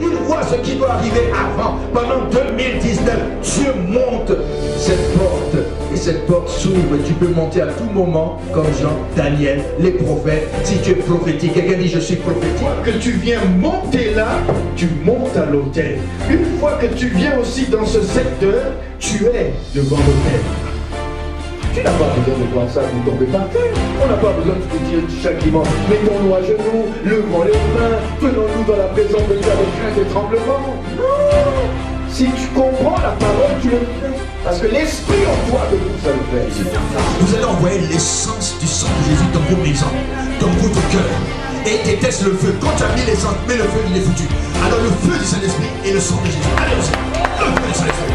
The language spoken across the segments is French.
Il voit ce qui doit arriver avant. Pendant 2019, Dieu monte cette porte. Et cette porte s'ouvre. Tu peux monter à tout moment, comme Jean, Daniel, les prophètes. Si tu es prophétique, quelqu'un dit je suis prophétique. Que tu viens monter là, tu montes à l'autel. Une fois que tu viens aussi dans ce secteur, tu es devant l'autel. Tu n'as pas besoin de voir ça pour tomber par terre. On n'a pas besoin de te dire chaque dimanche, mettons-nous à genoux, levons les mains, tenons-nous dans la présence de Dieu avec crainte et tremblement. Non. Si tu comprends la parole, tu le fais. Parce que l'esprit en toi de vous, ça le fait. Vous allez envoyer l'essence du sang de Jésus dans vos maisons, dans votre cœur. Et déteste le feu. Quand tu as mis l'essence, mais le feu, il est foutu. Alors le feu du Saint-Esprit et le sang de Jésus. Allez, le feu du Saint-Esprit.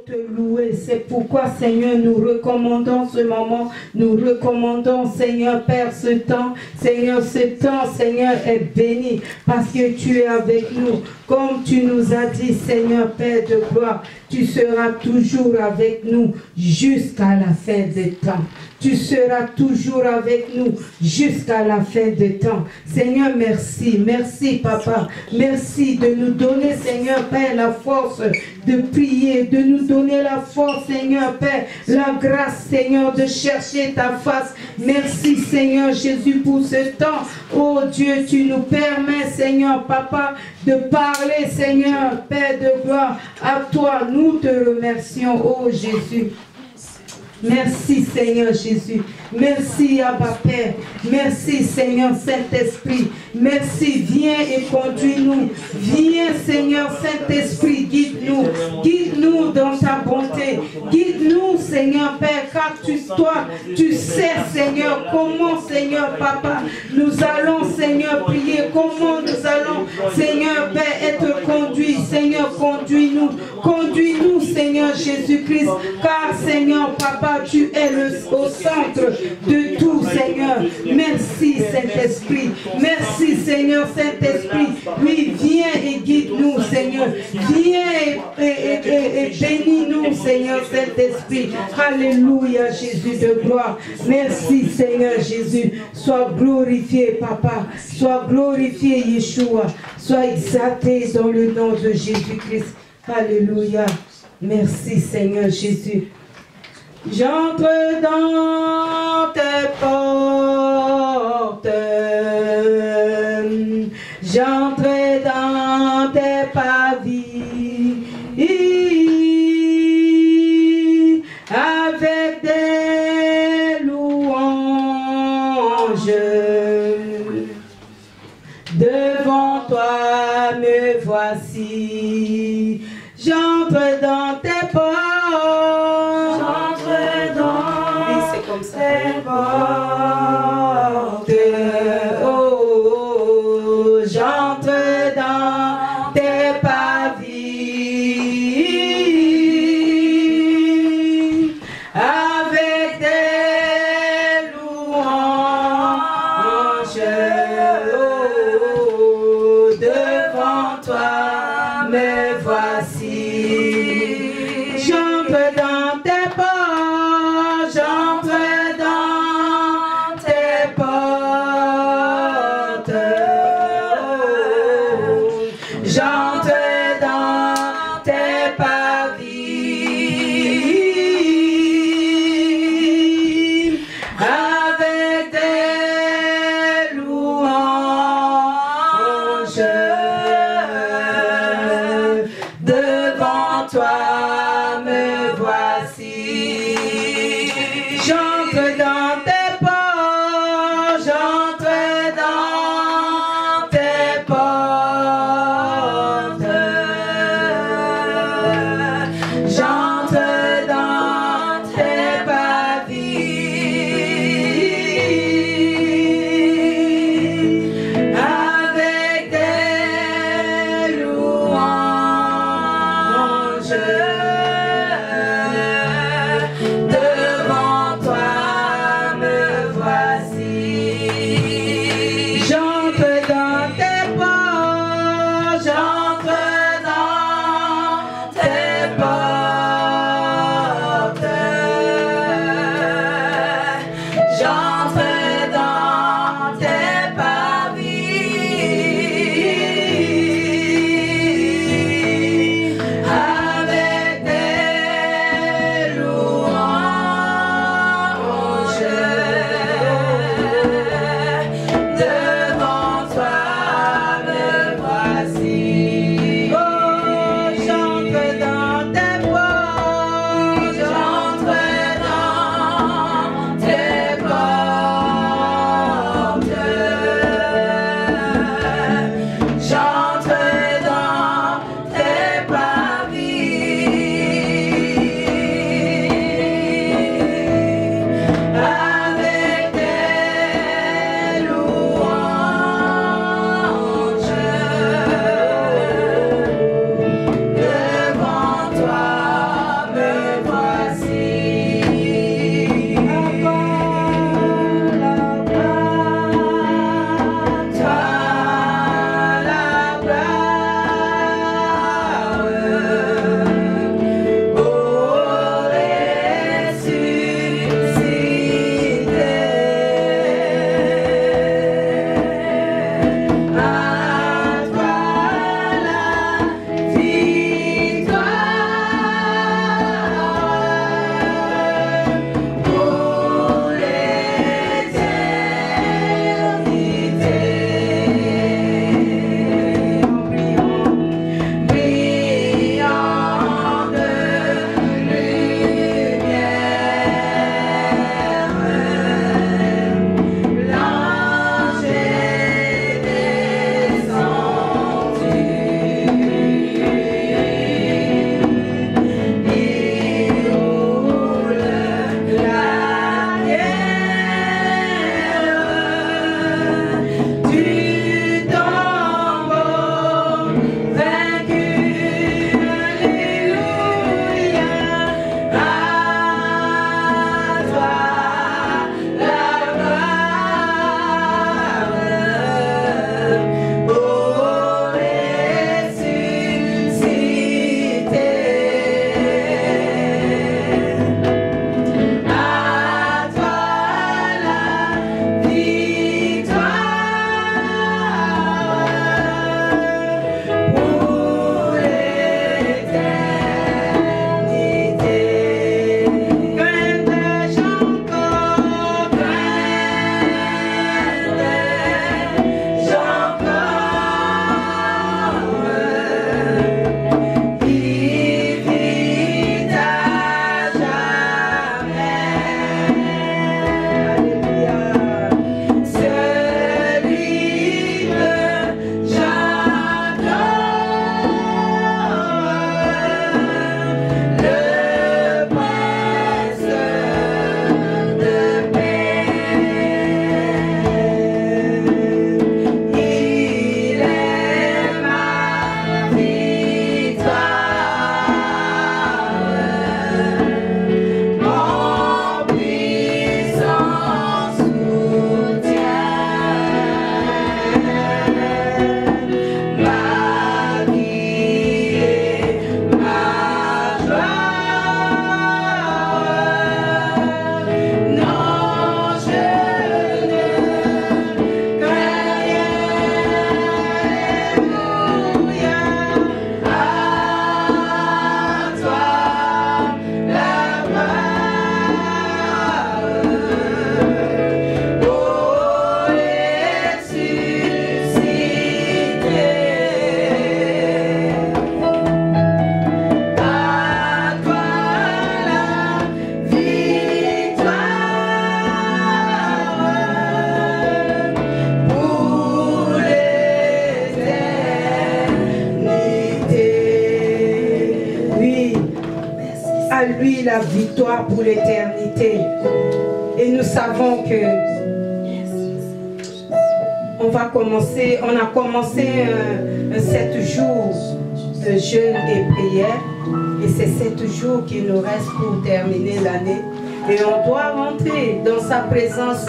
Te louer, c'est pourquoi Seigneur nous recommandons ce moment, nous recommandons Seigneur Père ce temps, Seigneur est béni parce que tu es avec nous, comme tu nous as dit Seigneur Père de gloire, tu seras toujours avec nous jusqu'à la fin des temps. Tu seras toujours avec nous jusqu'à la fin des temps. Seigneur, merci. Merci, Papa. Merci de nous donner, Seigneur Père, la force de prier, de nous donner la force, Seigneur Père, la grâce, Seigneur, de chercher ta face. Merci, Seigneur Jésus, pour ce temps. Oh Dieu, tu nous permets, Seigneur Papa, de parler, Seigneur Père de gloire. À toi, nous te remercions, oh Jésus. Merci Seigneur Jésus. Merci Abba Père. Merci Seigneur Saint-Esprit. Merci, viens et conduis-nous. Viens Seigneur Saint-Esprit, guide-nous. Guide-nous dans ta bonté. Guide-nous Seigneur Père, car toi, tu sais Seigneur comment Seigneur Papa, nous allons Seigneur prier. Comment nous allons Seigneur Père être conduits. Seigneur, conduis-nous. Conduis-nous Seigneur Jésus-Christ, car Seigneur Papa, tu es au centre de tout, Seigneur. Merci, Saint-Esprit. Merci, Seigneur Saint-Esprit. Oui, viens et guide-nous, Seigneur. Viens et bénis-nous, Seigneur Saint-Esprit. Alléluia, Jésus de gloire. Merci, Seigneur Jésus. Sois glorifié, Papa. Sois glorifié, Yeshua. Sois exalté dans le nom de Jésus-Christ. Alléluia. Merci, Seigneur Jésus. J'entre dans tes portes, j'entre dans tes pavis, avec des louanges. Devant toi me voici, j'entre dans tes portes. Tes portes, oh, j'entre dans tes pavis avec des louanges, oh, devant toi me voici, j'entre dans tes portes, j'entre dans tes portes, oh, lui la victoire pour l'éternité. Et nous savons que on a commencé 7 jours de jeûne et prière. Et c'est 7 jours qu'il nous reste pour terminer l'année. Et on doit rentrer dans sa présence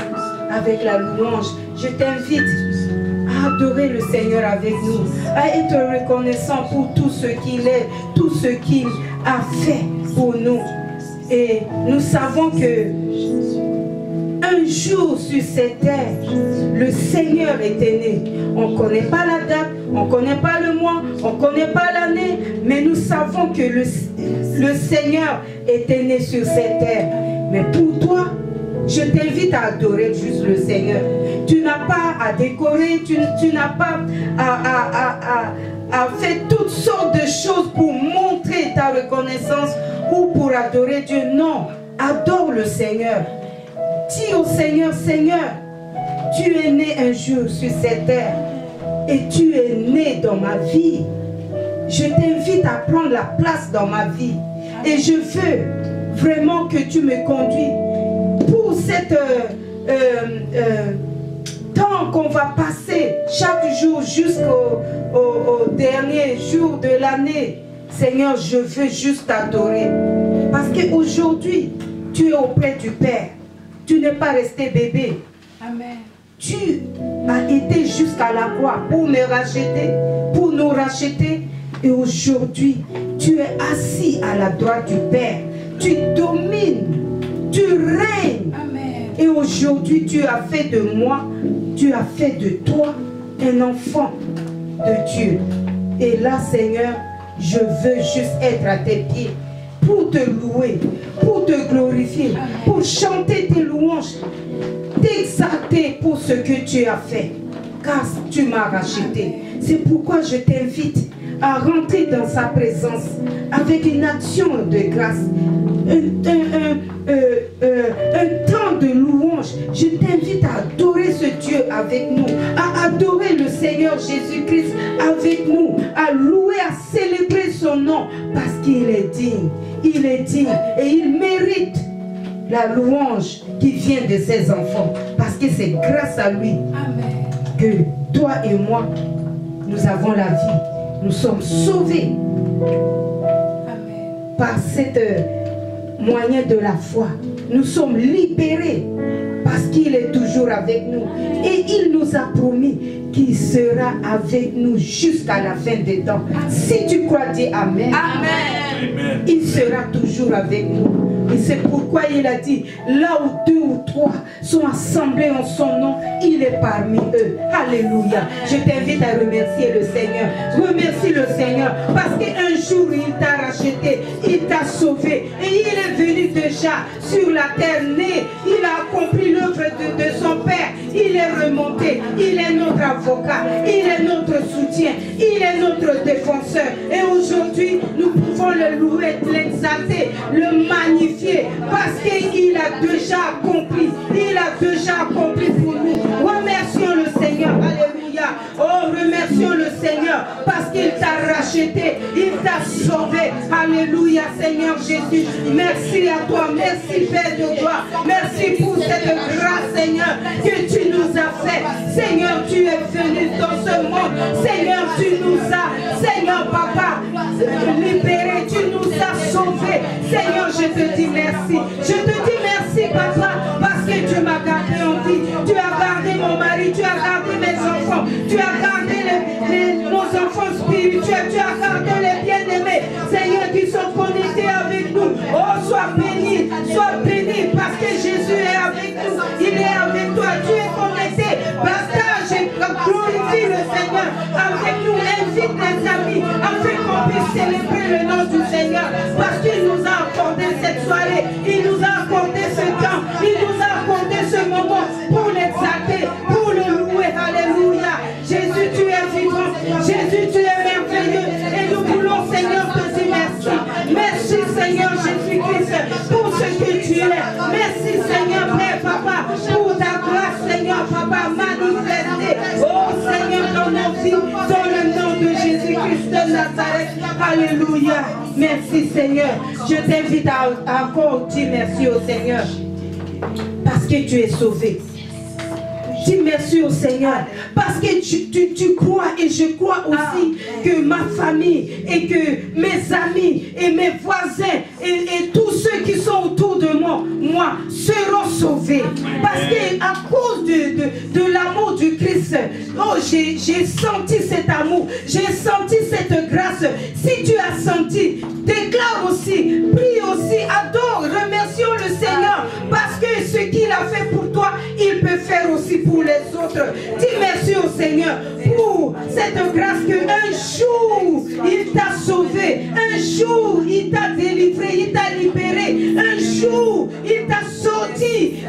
avec la louange. Je t'invite à adorer le Seigneur avec nous, à être reconnaissant pour tout ce qu'il est, tout ce qu'il a fait pour nous. Et nous savons que un jour sur cette terre, le Seigneur était né. On ne connaît pas la date, on ne connaît pas le mois, on ne connaît pas l'année, mais nous savons que le Seigneur était né sur cette terre. Mais pour toi, je t'invite à adorer juste le Seigneur. Tu n'as pas à décorer, tu n'as pas à faire toutes sortes de choses pour montrer ta reconnaissance ou pour adorer Dieu. Non, adore le Seigneur. Dis au Seigneur, Seigneur, tu es né un jour sur cette terre et tu es né dans ma vie. Je t'invite à prendre la place dans ma vie et je veux vraiment que tu me conduis pour cette temps qu'on va passer chaque jour jusqu'au dernier jour de l'année. Seigneur, je veux juste t'adorer parce qu'aujourd'hui, tu es auprès du Père. Tu n'es pas resté bébé. Amen. Tu as été jusqu'à la croix pour me racheter, pour nous racheter. Et aujourd'hui, tu es assis à la droite du Père. Tu domines, tu règnes. Amen. Et aujourd'hui, tu as fait de moi, tu as fait de toi un enfant de Dieu. Et là, Seigneur, je veux juste être à tes pieds pour te louer, pour te glorifier, pour chanter tes louanges, t'exalter pour ce que tu as fait, car tu m'as racheté. C'est pourquoi je t'invite à rentrer dans sa présence avec une action de grâce, un temps de louange. Je t'invite à adorer ce Dieu avec nous, à adorer le Seigneur Jésus-Christ avec nous, à louer, à célébrer son nom, parce qu'il est digne. Il est digne et il mérite la louange qui vient de ses enfants, parce que c'est grâce à lui que toi et moi, nous avons la vie. Nous sommes sauvés par cette moyen de la foi. Nous sommes libérés parce qu'il est toujours avec nous. Et il nous a promis qu'il sera avec nous jusqu'à la fin des temps. Si tu crois, dis Amen. Amen. Il sera toujours avec nous. Et c'est pourquoi il a dit, là où 2 ou 3 sont assemblés en son nom, il est parmi eux. Alléluia. Je t'invite à remercier le Seigneur. Remercie le Seigneur parce qu'un jour il t'a racheté, il t'a sauvé. Et il est venu déjà sur la terre né. Il a accompli l'œuvre de son Père. Il est remonté. Il est notre avocat. Il est notre soutien. Il est notre défenseur. Et aujourd'hui, nous pouvons le louer, l'exalter, le magnifier. Parce qu'il a déjà accompli. Il a déjà accompli pour nous. Remercions le Seigneur. Alléluia. Oh, remercions le Seigneur parce qu'il t'a racheté. Il t'a sauvé. Alléluia, Seigneur Jésus. Merci à toi. Merci, Père de gloire. Merci pour cette grâce, Seigneur, que tu nous as fait. Seigneur, tu es venu dans ce monde. Seigneur, tu nous as, Seigneur, Papa, libérés. Tu nous as sauvés. Seigneur, je te dis merci. Je te dis merci, Papa, parce que tu m'as gardé en vie. Tu as gardé mon mari, tu as gardé mes enfants, tu as gardé nos enfants spirituels, tu as gardé les bien-aimés, Seigneur, qui sont connectés avec nous. Oh, sois béni, parce que Jésus est avec nous. Il est avec toi, tu es connecté. Partage et glorifie le Seigneur avec nous. Invite les amis afin qu'on puisse célébrer le nom du Seigneur, parce qu'il nous a accordé cette soirée, il nous a accordé ce temps, il nous a accordé ce moment pour l'exalter, pour le louer. Alléluia. Jésus, tu es vivant. Jésus, tu es merveilleux. Et nous voulons, Seigneur, te dire merci. Merci, Seigneur Jésus-Christ, pour ce que tu es. Merci, Seigneur, Père, Papa, pour ta grâce, Seigneur, Papa, manifestée. Oh, Seigneur, dans nos vies, dans le nom de Jésus-Christ. de Nazareth. Alléluia. Merci Seigneur. Je t'invite à encore dire merci au Seigneur. Parce que tu es sauvé. Dis merci au Seigneur. Parce que tu crois et je crois aussi que ma famille et que mes amis et mes voisins et tous ceux qui sont autour de moi seront sauvés. Parce qu'à cause de l'amour du Christ, oh, j'ai senti cet amour, j'ai senti cette grâce. Si tu as senti, déclare aussi, prie aussi, adore, remercions le Seigneur. Parce que ce qu'il a fait pour toi, il peut faire aussi pour les autres. Dis merci au Seigneur pour cette grâce qu'un jour il t'a sauvé, un jour il t'a délivré, il t'a libéré, un jour il t'a sorti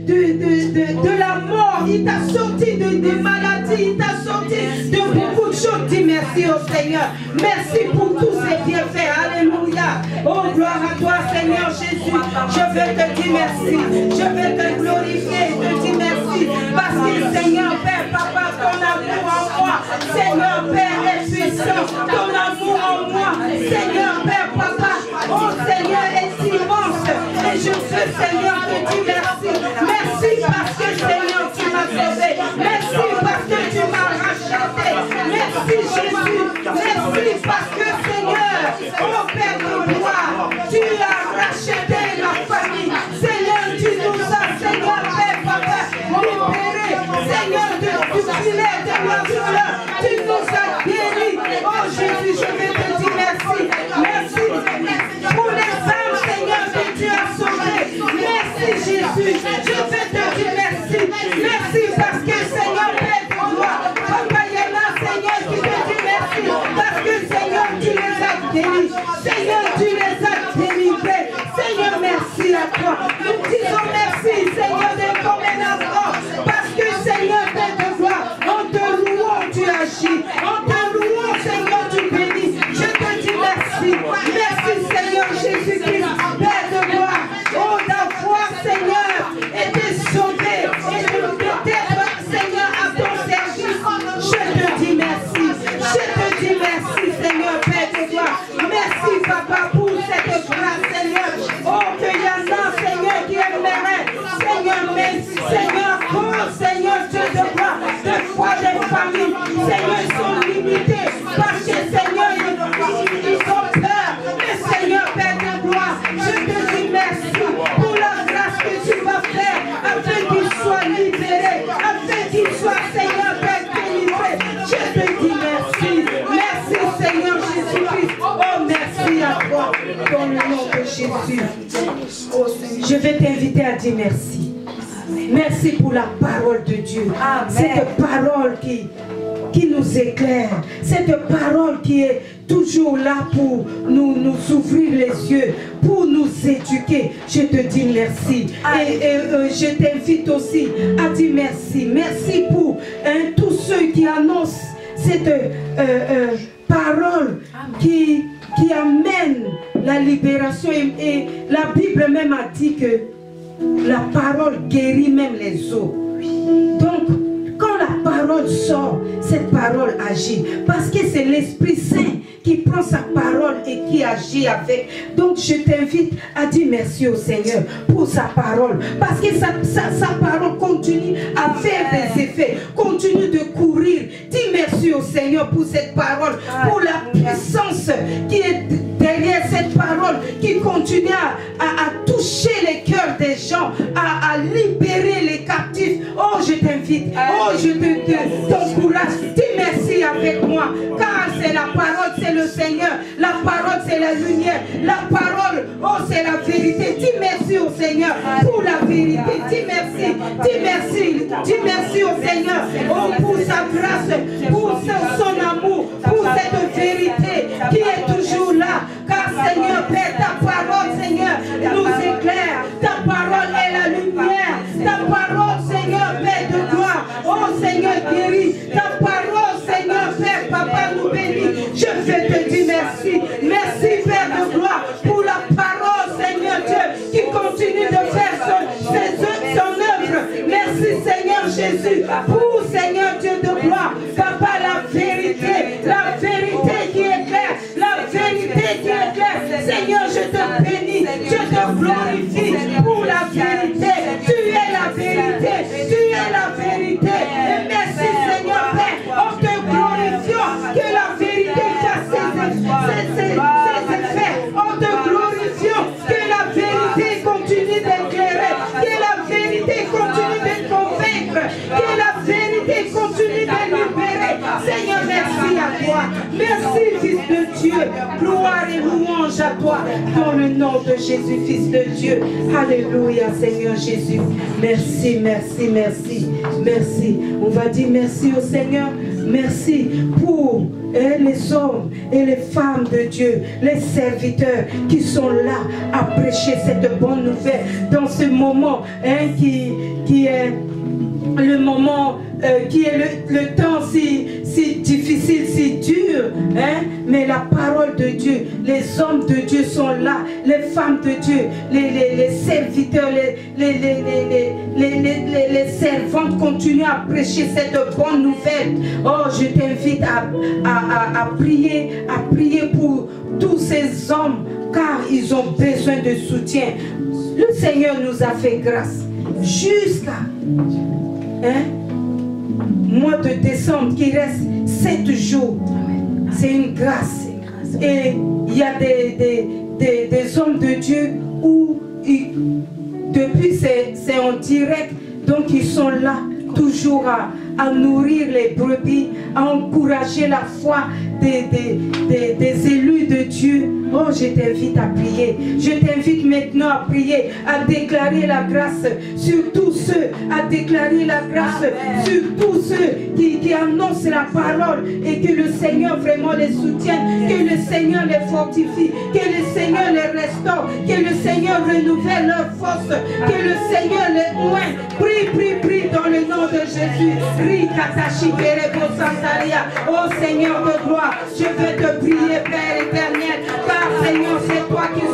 de la mort, il t'a sorti de maladies, il t'a sorti de beaucoup de choses. Dis merci au Seigneur. Merci pour tous ces bienfaits. Alléluia. Oh, gloire à toi Seigneur Jésus. Je veux te dire merci. Je veux te glorifier, te dire merci. Parce que Seigneur Père, Papa, ton amour en moi, Seigneur Père est puissant. Ton amour en moi, Seigneur Père, Papa, oh Seigneur est immense. Et je veux Seigneur te dire merci. Merci parce que Seigneur tu m'as sauvé. Merci parce que tu m'as racheté. Merci Jésus. Merci parce que Seigneur, oh Père de gloire, tu as racheté ma famille. Seigneur, tu nous as, Seigneur Père, Papa, libérés. Seigneur, du filet de l'enfer, tu nous as guéris. Oh Jésus, je vais te dire merci. Merci pour les âmes, Seigneur, que tu as sauvées. Merci Jésus, je vais te dire merci. Merci parce que Seigneur Père de gloire, Papa, il y en a, Seigneur, qui te dit merci. Parce que Seigneur, tu les as guéris. Seigneur, tu les as délivrés. Seigneur, merci à toi. Nous disons merci, Seigneur, de ton ménagement. Parce que Seigneur, Père de gloire, en te louant, tu agis. En te louant, Seigneur, tu bénis. Je te dis merci. Merci, Seigneur Jésus-Christ, Père de gloire. Oh, d'avoir, Seigneur, été sauvé et d'être, Seigneur, à ton service. Je te dis merci. Je te dis merci, Seigneur, Père de gloire. Merci, Papa, pour cette grâce, Seigneur. Oh, qu'il y en a, Seigneur, qui aimeraient. Seigneur, merci, Seigneur, oh, Seigneur, Dieu de gloire, de foi des familles. Seigneur, ils sont limités parce que, Seigneur, ils ont peur. Mais, Seigneur, Père de gloire, je te dis merci pour la grâce que tu vas faire afin qu'ils soient libérés, afin qu'ils soient, Seigneur, Père, délivrés. Je te dis merci. Merci, Seigneur Jésus-Christ. Oh, merci à toi, dans le nom de Jésus. Oh, je vais t'inviter à dire merci. Merci pour la parole de Dieu. Cette parole qui nous éclaire. Cette parole qui est toujours là pour nous ouvrir les yeux, pour nous éduquer. Je te dis merci. Et je t'invite aussi à dire merci. Merci pour tous ceux qui annoncent cette parole qui amène la libération. Et la Bible même a dit que la parole guérit même les os. Donc, quand la parole sort, cette parole agit. Parce que c'est l'Esprit Saint qui prend sa parole et qui agit avec. Donc, je t'invite à dire merci au Seigneur pour sa parole. Parce que sa parole continue à faire des effets. Continue de courir. Dis merci au Seigneur pour cette parole. Pour la puissance qui est derrière cette parole. Qui continue à toucher les cœurs des gens. À libérer les captifs. Oh, je t'invite. Oh, je t'encourage. Dis merci avec moi. Car c'est la parole, c'est le Seigneur. La parole, c'est la lumière. La parole, oh, c'est la vérité. Dis merci au Seigneur pour la vérité. Dis merci. Dis merci. Dis merci au Seigneur. Oh, pour sa grâce, pour son amour, pour cette vérité qui est toujours là. Car Seigneur, Père, ta parole, Seigneur, nous éclaire. Ta parole est la lumière. Ta parole, Seigneur, Père de gloire. Oh, Seigneur, guéris. Ta parole, Seigneur, Père, Papa, nous bénit. Je vais te dire merci. Merci, Père de gloire, pour la parole, Seigneur Dieu, qui continue de faire son œuvre. Merci, Seigneur Jésus, pour, Seigneur Dieu de gloire, Papa, la vérité. toi. Merci, Fils de Dieu. Gloire et louange à toi. Dans le nom de Jésus, Fils de Dieu. Alléluia, Seigneur Jésus. Merci, merci, merci. Merci. On va dire merci au Seigneur. Merci pour les hommes et les femmes de Dieu, les serviteurs qui sont là à prêcher cette bonne nouvelle dans ce moment qui est le moment, qui est le temps si difficile, si dur, mais la parole de Dieu, les hommes de Dieu sont là, les femmes de Dieu, les serviteurs, les servantes continuent à prêcher cette bonne nouvelle. Oh, je t'invite à prier pour tous ces hommes, car ils ont besoin de soutien. Le Seigneur nous a fait grâce jusqu'à mois de décembre, qui reste 7 jours. C'est une grâce. Et il y a des hommes de Dieu où depuis c'est en direct, donc ils sont là toujours à nourrir les brebis, à encourager la foi des élus de Dieu. Oh, je t'invite à prier. Je t'invite maintenant à prier, à déclarer la grâce sur tous ceux, à déclarer la grâce sur tous ceux qui annoncent la parole, et que le Seigneur vraiment les soutienne, que le Seigneur les fortifie, que le Seigneur les restaure, que le Seigneur renouvelle leur force, que le Seigneur les oint. Prie, prie, prie dans le nom de Jésus. Oh Seigneur de gloire, je veux te prier, Père éternel, car Seigneur, c'est toi qui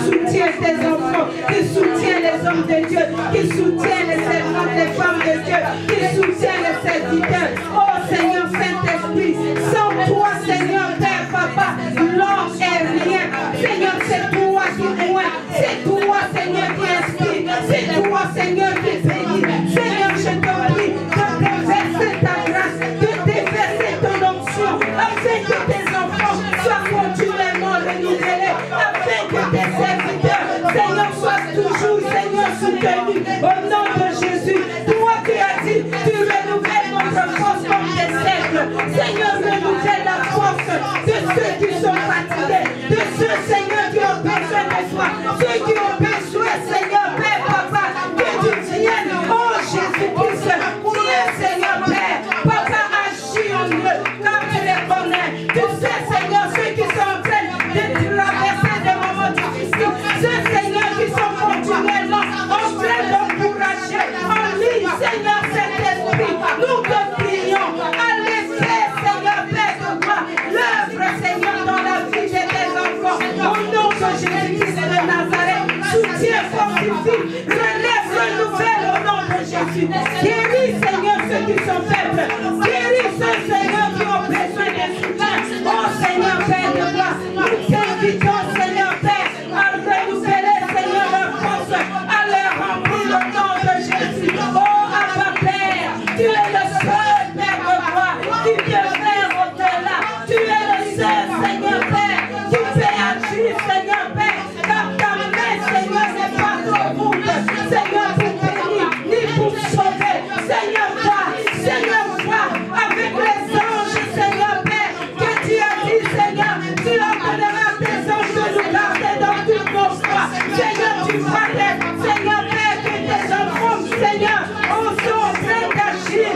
soutiens tes enfants, qui soutiens les hommes de Dieu, qui soutiens les servantes, les femmes de Dieu, qui soutiens les serviteurs. Oh Seigneur Saint-Esprit, sans toi Seigneur, Père, Papa, l'homme est rien. Seigneur, c'est toi qui oint, c'est toi Seigneur qui inspire, c'est toi Seigneur qui bénit. Seigneur, je te prie de déverser ta grâce, de déverser ton onction, afin que tes enfants soient continuellement renouvelés, afin que tes serviteurs, Seigneur, soient toujours, Seigneur, soutenus. Au nom de Jésus, toi qui as dit, tu renouvelles notre force comme des siècles. Seigneur, renouvelle la force de ceux qui sont fatigués, de ceux, Seigneur, qui ont besoin de toi, ceux qui ont besoin, Seigneur, Père, Papa, que tu viennes, oh Jésus-Christ, viens, Seigneur, Père, Papa, agis en eux, car tu les connais. Tu sais, Seigneur, ceux qui sont en train de traverser des moments difficiles, ceux, Seigneur, qui sont continuellement en train d'encourager en ligne, Seigneur, Saint-Esprit, nous te prions, allez faire, Seigneur, Père de toi, l'œuvre, Seigneur, dans la vie de tes enfants, au nom de Jésus-Christ de Nazareth, soutiens, fortifie, relève, renouvelle au nom de Jésus. Guéris, Seigneur, ceux qui sont faibles, guéris ceux, Seigneur, qui ont besoin de soutien. Oh Seigneur, Père de gloire, nous t'invitons, Seigneur, Père, à renouveler, Seigneur, leur force, à leur remplir le nom de Jésus. Oh Abba Père, tu es le seul Père de gloire qui peut faire au-delà. Tu es le seul, Seigneur, Père, qui peut agir, Seigneur, Père, car ta main, Seigneur, n'est pas trop courte, Seigneur, pour bénir, ni pour sauver. Seigneur, toi, avec les anges, Seigneur, Père, que tu as dit, Seigneur, tu ordonneras tes anges de nous garder dans toutes nos voies. Seigneur, tu parlais, Seigneur, Père, que tes enfants, Seigneur, sont en train d'agir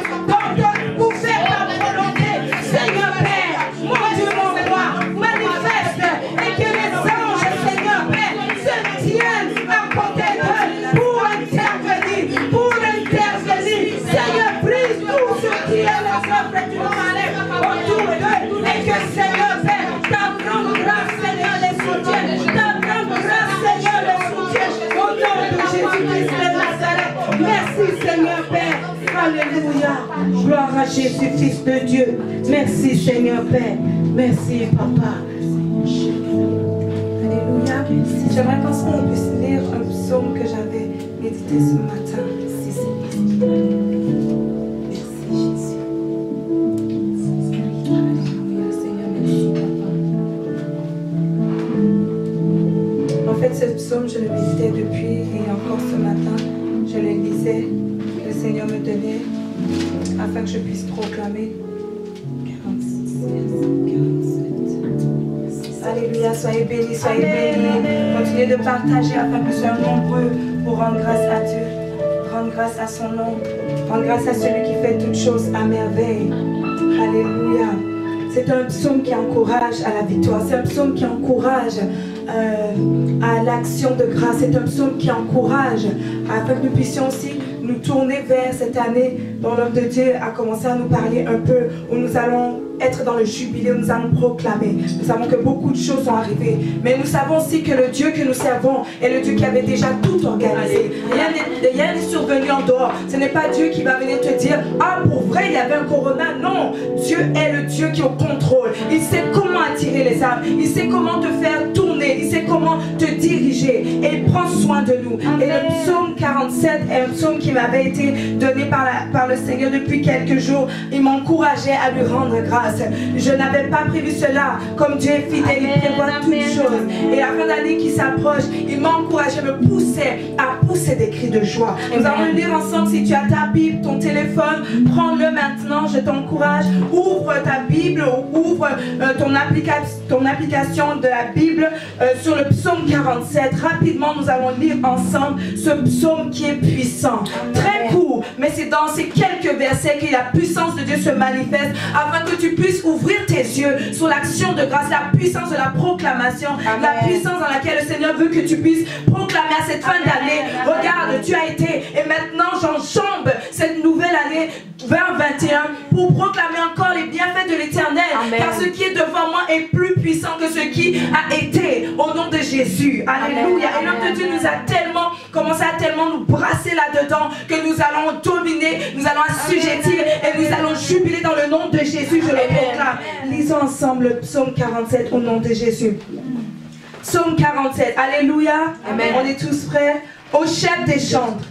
pour faire ta volonté. Seigneur, Père, mon Dieu, mon roi, manifeste, et que les anges, Seigneur, Père, se tiennent à côté d'eux pour intervenir, Seigneur, brise tout ce qui est la œuvre du malheur autour d'eux, et que, Seigneur, Père, ta grande grâce, Seigneur, les soutienne, ta grande grâce, Seigneur, les soutienne, au nom de Jésus-Christ de Nazareth. Merci, Seigneur, Père. Alléluia. Gloire à Jésus, Fils de Dieu. Merci, Seigneur, Père. Merci, Papa. Alléluia. J'aimerais qu'on puisse lire un psaume que j'avais médité ce matin. Si c'est possible. Merci, Jésus. Alléluia, Seigneur, merci, Papa. En fait, ce psaume, je le méditais depuis, et encore ce matin, je le lisais. Le Seigneur me donnait afin que je puisse proclamer 46. Alléluia, soyez bénis, soyez bénis. Continuez de partager afin que nous soyons nombreux pour rendre grâce à Dieu, rendre grâce à son nom, rendre grâce à celui qui fait toutes choses à merveille. Alléluia. C'est un psaume qui encourage à la victoire, c'est un psaume qui encourage à l'action de grâce, c'est un psaume qui encourage afin que nous puissions aussi nous tourner vers cette année dont l'homme de Dieu a commencé à nous parler un peu, où nous allons être dans le jubilé, où nous allons proclamer. Nous savons que beaucoup de choses sont arrivées, mais nous savons aussi que le Dieu que nous servons est le Dieu qui avait déjà tout organisé. Rien n'est survenu en dehors. Ce n'est pas Dieu qui va venir te dire « Ah, pour vrai, il y avait un corona ». Non, Dieu est le Dieu qui est au contrôle. Il sait comment attirer les âmes. Il sait comment te faire tourner. Il sait comment te diriger. Et il prend soin de nous. Et le psaume 47 est un psaume qui m'avait été donné par le Seigneur depuis quelques jours. Il m'encourageait à lui rendre grâce. Je n'avais pas prévu cela. Comme Dieu est fidèle, il prévoit toutes choses. Et la fin d'année qui s'approche, il m'a encouragé, me poussait à pousser des cris de joie. Nous allons le lire ensemble. Si tu as ta Bible, ton téléphone, prends-le maintenant. Je t'encourage. Ouvre ta Bible ou ouvre ton application de la Bible sur le psaume 47. Rapidement, nous allons lire ensemble ce psaume qui est puissant. Très court, mais c'est dans ces quelques versets que la puissance de Dieu se manifeste afin que tu puisses ouvrir tes yeux sur l'action de grâce, la puissance de la proclamation, la puissance dans laquelle le Seigneur veut que tu puisses proclamer à cette fin d'année. Regarde, tu as été et maintenant j'enjambe cette nouvelle année 2021 pour proclamer encore les bienfaits de l'Éternel, car ce qui est devant moi est plus puissant que ce qui a été, au nom de Jésus. Alléluia. Et l'homme de Dieu nous a tellement commencé à tellement nous brasser là-dedans que nous allons dominer, nous allons assujettir et nous allons jubiler dans le nom de Jésus. Je le proclame. Lisons ensemble le psaume 47 au nom de Jésus. Psaume 47. Alléluia. Amen. On est tous prêts. Au chef des chantres,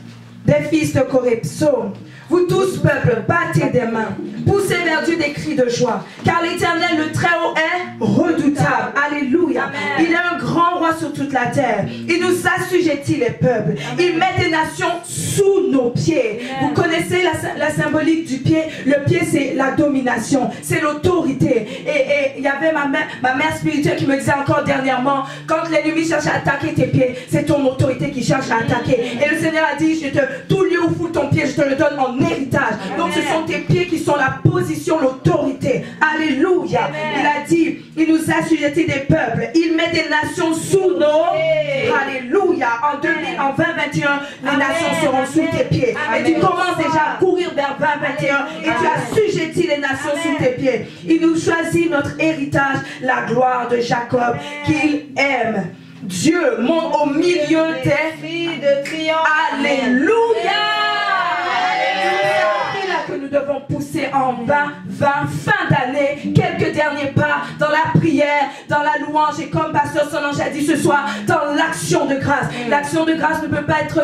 des fils de Corée, psaume. Vous tous, peuple, battez des mains, poussez vers Dieu des cris de joie, car l'Éternel, le Très-Haut, est redoutable. Alléluia. Amen. Il est un grand roi sur toute la terre. Il nous assujettit les peuples. Il met des nations sous nos pieds. Amen. Vous connaissez la symbolique du pied. Le pied, c'est la domination, c'est l'autorité. Et il y avait ma mère spirituelle qui me disait encore dernièrement, quand l'ennemi cherche à attaquer tes pieds, c'est ton autorité qui cherche à attaquer. Et le Seigneur a dit, tout lieu où foule ton pied, je te le donne en héritage. Donc ce sont tes pieds qui sont la position, l'autorité. Alléluia. Amen. Il a dit, il nous a assujettis des peuples. Il met des nations sous nos. Alléluia. En 2021, les nations seront sous tes pieds. Amen. Et tu commences déjà à courir vers 2021 et tu assujettis les nations sous tes pieds. Il nous choisit notre héritage, la gloire de Jacob qu'il aime. Dieu monte au milieu des cris de triomphe. Alléluia. Que nous devons pousser en 2020, fin d'année, quelques derniers pas dans la prière, dans la louange et comme Pasteur Solange a dit ce soir, dans l'action de grâce. L'action de grâce ne peut pas être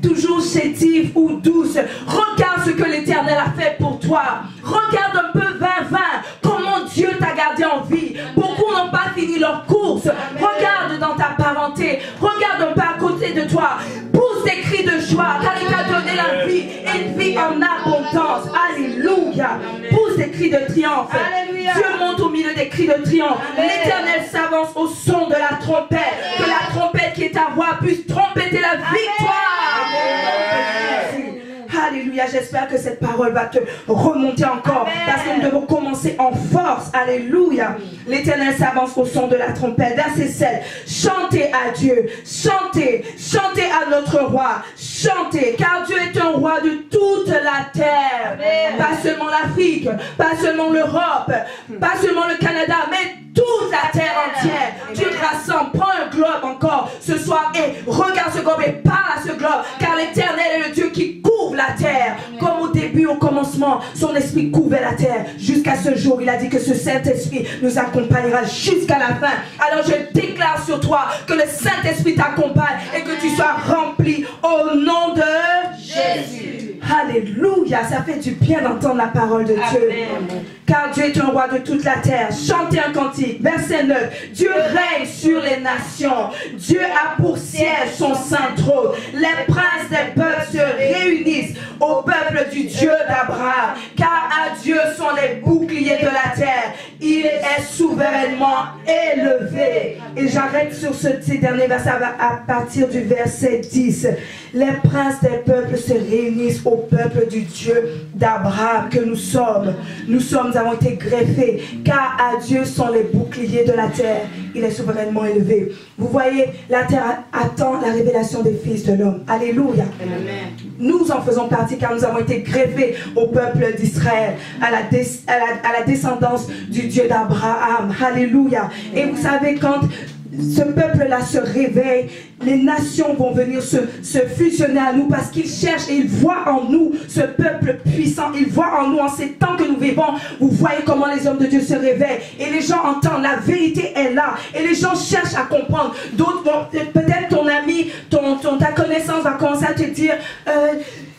toujours chétive ou douce. Regarde ce que l'Éternel a fait pour toi. Regarde un peu 2020, comment Dieu t'a gardé en vie. Beaucoup n'ont pas fini leur course. Regarde dans ta parenté, regarde un peu à côté de toi. Pousse des cris de joie, car il t'a donné la vie et une vie en abondance. Alléluia. Pousse des cris de triomphe. Alléluia. Dieu monte au milieu des cris de triomphe. L'Éternel s'avance au son de la trompette. Que la trompette qui est ta voix puisse trompeter la victoire. Alléluia, j'espère que cette parole va te remonter encore. Amen. Parce que nous devons commencer en force. Alléluia. L'Éternel s'avance au son de la trompette. Verset 7. Chantez à Dieu. Chantez. Chantez à notre roi. Chantez. Car Dieu est un roi de toute la terre. Amen. Pas seulement l'Afrique. Pas seulement l'Europe. Pas seulement le Canada. Mais toute la terre entière. Dieu rassemble. Prends un globe encore ce soir et regarde ce globe et parle à ce globe. Car l'Éternel est le Dieu qui couvre la terre. Comme au début, au commencement, son esprit couvrait la terre. Jusqu'à ce jour, il a dit que ce Saint-Esprit nous accompagnera jusqu'à la fin. Alors je déclare sur toi que le Saint-Esprit t'accompagne et que tu sois rempli au nom de Jésus. Alléluia, ça fait du bien d'entendre la parole de Dieu. Car Dieu est un roi de toute la terre. Chantez un cantique. Verset 9. Dieu règne sur les nations. Dieu a pour siège son saint trône. Les princes des peuples se réunissent au peuple du Dieu d'Abraham. Car à Dieu sont les boucliers de la terre. Il est souverainement élevé. Et j'arrête sur ces derniers versets à partir du verset 10. Les princes des peuples se réunissent au peuple du Dieu d'Abraham que nous sommes. Nous avons été greffés, car à Dieu sont les boucliers de la terre. Il est souverainement élevé. Vous voyez, la terre attend la révélation des fils de l'homme. Alléluia. Amen. Nous en faisons partie, car nous avons été greffés au peuple d'Israël, à la descendance du Dieu d'Abraham. Alléluia. Et vous savez, quand ce peuple-là se réveille, les nations vont venir se fusionner à nous parce qu'ils cherchent et ils voient en nous ce peuple puissant. Ils voient en nous, en ces temps que nous vivons, vous voyez comment les hommes de Dieu se réveillent et les gens entendent, la vérité est là et les gens cherchent à comprendre. D'autres vont, peut-être ton ami, ta connaissance va commencer à te dire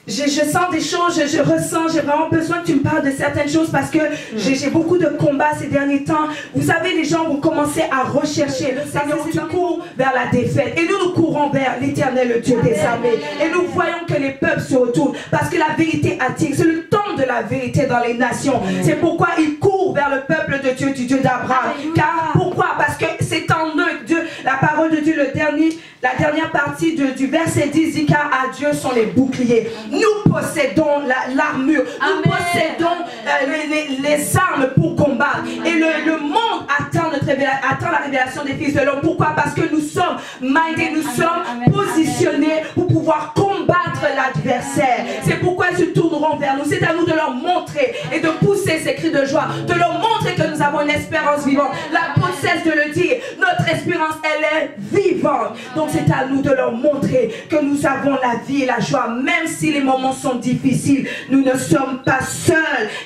je sens des choses, je ressens, j'ai vraiment besoin que tu me parles de certaines choses parce que j'ai beaucoup de combats ces derniers temps. Vous savez, les gens vont commencer à rechercher. Le Seigneur court vers la défaite. Et nous courons vers l'Éternel, le Dieu des armées. Et nous voyons que les peuples se retournent parce que la vérité attire. C'est le temps de la vérité dans les nations. C'est pourquoi ils courent vers le peuple de Dieu, du Dieu d'Abraham. Car pourquoi? Parce que c'est en eux, Dieu, la parole de Dieu, la dernière partie du verset 10 dit car à Dieu sont les boucliers. Nous possédons l'armure, nous possédons les armes pour combattre. Et le monde attend la révélation des fils de l'homme. Pourquoi? Parce que nous sommes mindés, nous sommes positionnés pour pouvoir combattre l'adversaire. C'est pourquoi ils se tourneront vers nous. C'est à nous de leur montrer et de pousser ces cris de joie, de leur montrer que nous avons une espérance vivante. La Bible cesse de le dire, notre espérance, elle est vivante. Donc c'est à nous de leur montrer que nous avons la vie et la joie, même si les moments sont difficiles. Nous ne sommes pas seuls,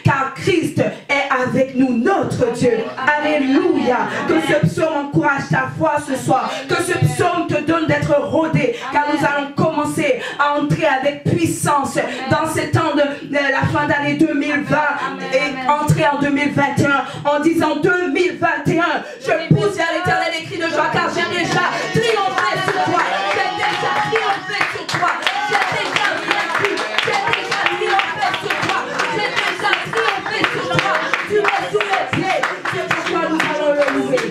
car Christ est avec nous, notre Dieu. Alléluia. Que ce psaume encourage ta foi ce soir. Que ce psaume te donne d'être rodé, car nous allons commencer à entrer avec puissance dans ces temps de la fin d'année 2020 et entrer en 2021 en disant 2021, je pousse vers l'Éternel des cris de joie, car j'ai déjà triomphé sur toi. J'ai déjà triomphé sur toi. J'ai déjà vaincu. J'ai déjà triomphé sur toi. J'ai déjà triomphé sur toi. Tu es sous mes pieds. C'est pourquoi nous allons le louer.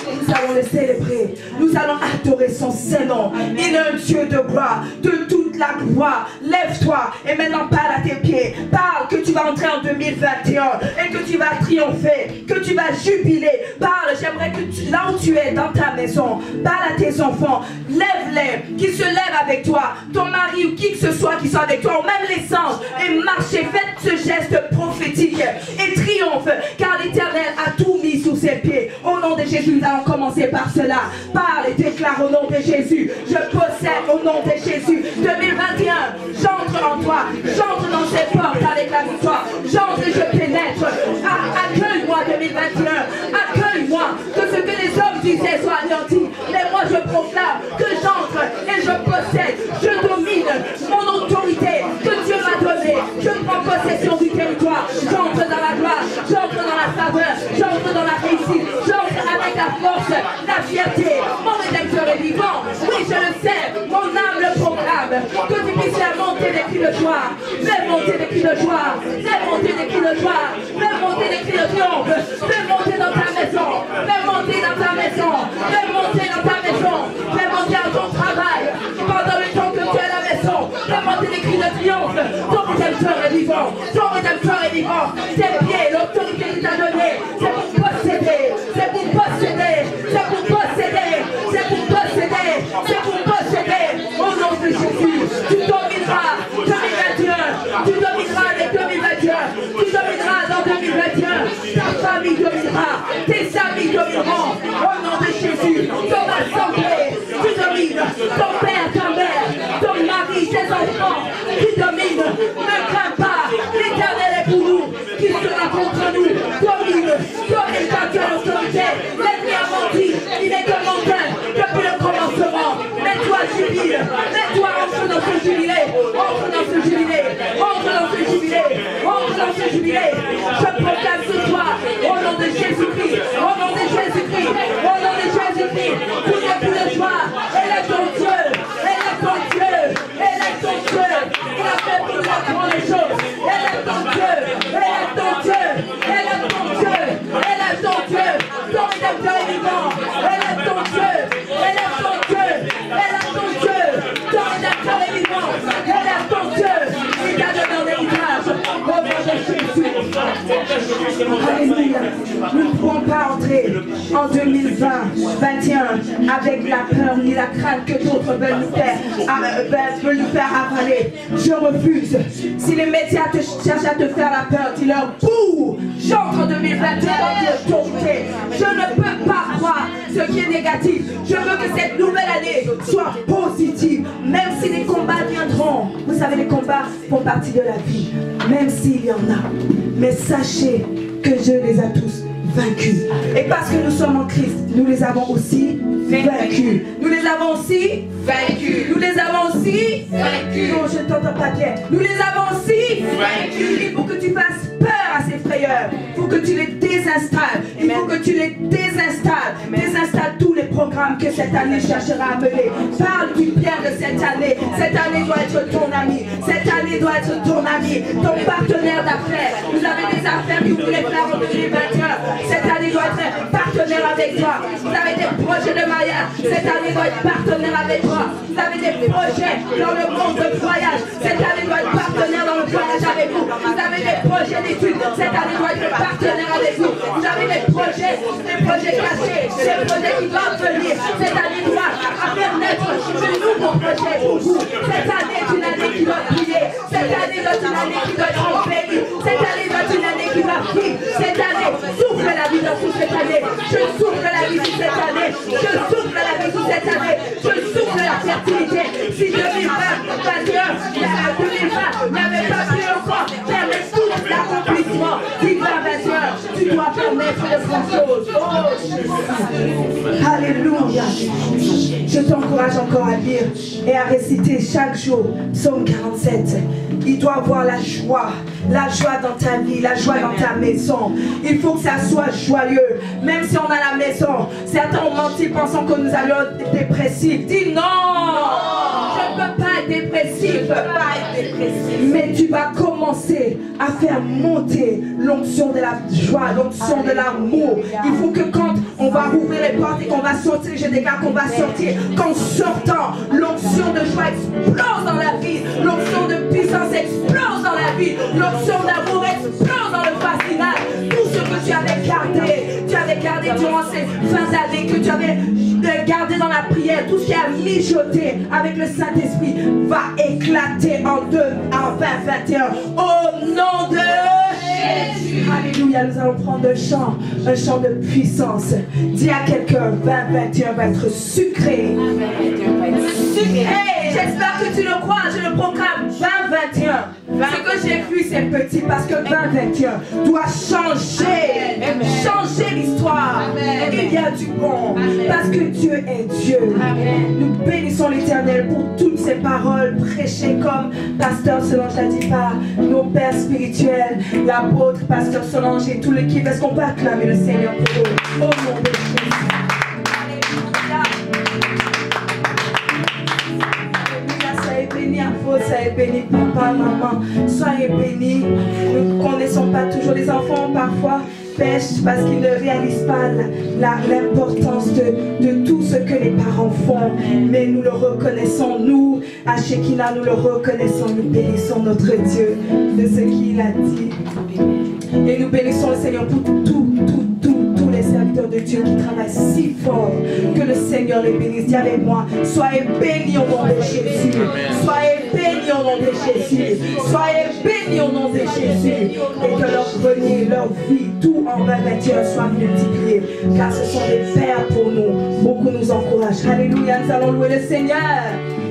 Nous allons le célébrer. Nous allons adorer son Saint-Nom. Il est un Dieu de gloire, de toute la gloire. Lève-toi et maintenant parle à tes pieds. Parle que tu vas entrer en 2021 et que tu vas triompher, que tu vas jubiler. Parle, j'aimerais que là où tu es, dans ta maison, parle à tes enfants. Lève-les, qu'ils se lèvent avec toi. Ton mari ou qui que ce soit qui soit avec toi, ou même les anges. Et marchez, faites ce geste prophétique et triomphe, car l'Éternel a tout mis sous ses pieds. Au nom de Jésus, nous allons commencer par cela. Parle et déclare au nom de Jésus. Je possède au nom de Jésus. 2021, j'entre en toi. J'entre dans ces portes avec la victoire. J'entre et je pénètre. Accueille-moi 2021. Accueille-moi. Que ce que les hommes disaient soit anéanti. Mais moi je proclame que j'entre et je possède. Je domine mon autorité que Dieu m'a donnée. Je prends possession du territoire. J'entre dans la gloire. J'entre dans la faveur. J'entre dans la réussite. J'entre avec la force, la fierté. Mon rédempteur est vivant. Oui, je le sais. Mon âme le proclame. Que tu puisses faire monter des cris de joie. Fais monter des cris de joie. Fais monter des cris de joie. Fais monter des cris de triomphe. Fais monter dans ta maison. Fais monter dans ta maison. Fais monter dans ta maison. Fais monter à ton travail. Pendant le temps que tu es à la maison. Fais monter des cris de triomphe. Ton rédempteur est vivant. Ton rédempteur est vivant. Tes pieds, l'autorité qu'il t'a donnée, c'est pour posséder. C'est pour posséder. C'est pour posséder. C'est pour posséder. C'est pour posséder. Au nom de Jésus, tu domineras 2021. Tu domineras les 2021. en 2021 avec la peur ni la crainte que d'autres veulent nous faire avaler. Je refuse. Si les médias cherchent à te faire la peur, dis-leur bouh! J'entre en 2021 dans l'autorité. Je ne peux pas croire ce qui est négatif. Je veux que cette nouvelle année soit positive. Même si les combats viendront. Vous savez, les combats font partie de la vie. Même s'il y en a. Mais sachez que Dieu les a tous vaincus. Et parce que nous sommes en Christ, nous les avons aussi vaincus. Nous les avons aussi vaincus. Nous les avons aussi vaincus. Non, je ne t'entends pas bien. Nous les avons aussi vaincus. Il faut que tu fasses peur à ces frayeurs. Il faut que tu les désinstalles. Il faut que tu les désinstalles. Désinstalle tous les programmes que cette année cherchera à mener. Parle du bien de cette année. Cette année doit être ton ami. Cette année doit être ton ami. Ton partenaire d'affaires. Vous avez des affaires que vous voulez faire en 2021. Cette année doit être partenaire avec toi. Vous avez des projets de mariage. Cette année doit être partenaire avec toi. Vous avez des projets dans le monde de voyage. Cette année doit être partenaire dans le voyage avec vous. Vous avez des projets d'études. Cette année doit être partenaire avec vous. Vous avez des projets cachés, des projets qui doivent venir. Cette année doit faire naître de nouveaux projets pour vous. Cette année est une année qui doit briller. Cette année est une année qui doit être embellie. Cette année est une année qui va vivre. Cette année, souffle la vie dans toute cette année. Je souffle la vie toute cette année. Je souffle la vie toute cette année. Je souffle la fertilité. Si 2020 n'avait pas pu encore permettre tout l'accomplissement, 2021, tu dois permettre de grandes choses. Oh, alléluia. Je t'encourage encore à lire et à réciter chaque jour Psaume 47. Il doit avoir la joie dans ta vie, la joie dans ta maison. Il faut que ça soit joyeux. Même si on a la maison, certains ont menti pensant que nous allions être dépressifs. Dis non, je ne peux pas être dépressif. Mais tu vas commencer à faire monter l'onction de la joie, l'onction de l'amour. Il faut que quand on va ouvrir les portes et qu'on va sortir, je déclare qu'on va sortir, qu'en sortant, l'onction de joie explose dans la vie, l'onction de puissance explose dans la vie, l'onction d'amour explose dans le fascinat. Tout ce que tu avais gardé durant ces fins d'année, que tu avais gardé dans la prière, tout ce qui a mijoté avec le Saint-Esprit va éclater en 2021 au nom de Jésus. Alléluia, nous allons prendre un chant de puissance. Dis à quelqu'un, 2021 va être sucré. Hey, j'espère que tu le crois, je le proclame. 2021. Ce que j'ai vu, c'est petit parce que 2021 doit changer. Changer l'histoire. Il y a du bon. Parce que Dieu est Dieu. Nous bénissons l'Éternel pour toutes ces paroles prêchées comme Pasteur Solange l'a dit par nos pères spirituels, l'apôtre, Pasteur Solange et tout l'équipe. Est-ce qu'on peut acclamer le Seigneur pour eux? Au nom de Jésus. Béni à vous, soyez bénis papa, maman, soyez bénis. Nous ne connaissons pas toujours les enfants, parfois pêchent parce qu'ils ne réalisent pas l'importance de tout ce que les parents font. Mais nous le reconnaissons, nous, à Shekinah, nous le reconnaissons, nous bénissons notre Dieu de ce qu'il a dit. Et nous bénissons le Seigneur pour tous les serviteurs de Dieu qui travaillent si fort. Que le Seigneur les bénisse. Dis avec moi, soyez bénis au nom de Jésus. Soyez bénis au nom de Jésus. Soyez bénis au nom de Jésus. Et que leur grenier, leur vie, tout en 2021 soit multiplié. Car ce sont des pères pour nous. Beaucoup nous encouragent. Alléluia, nous allons louer le Seigneur.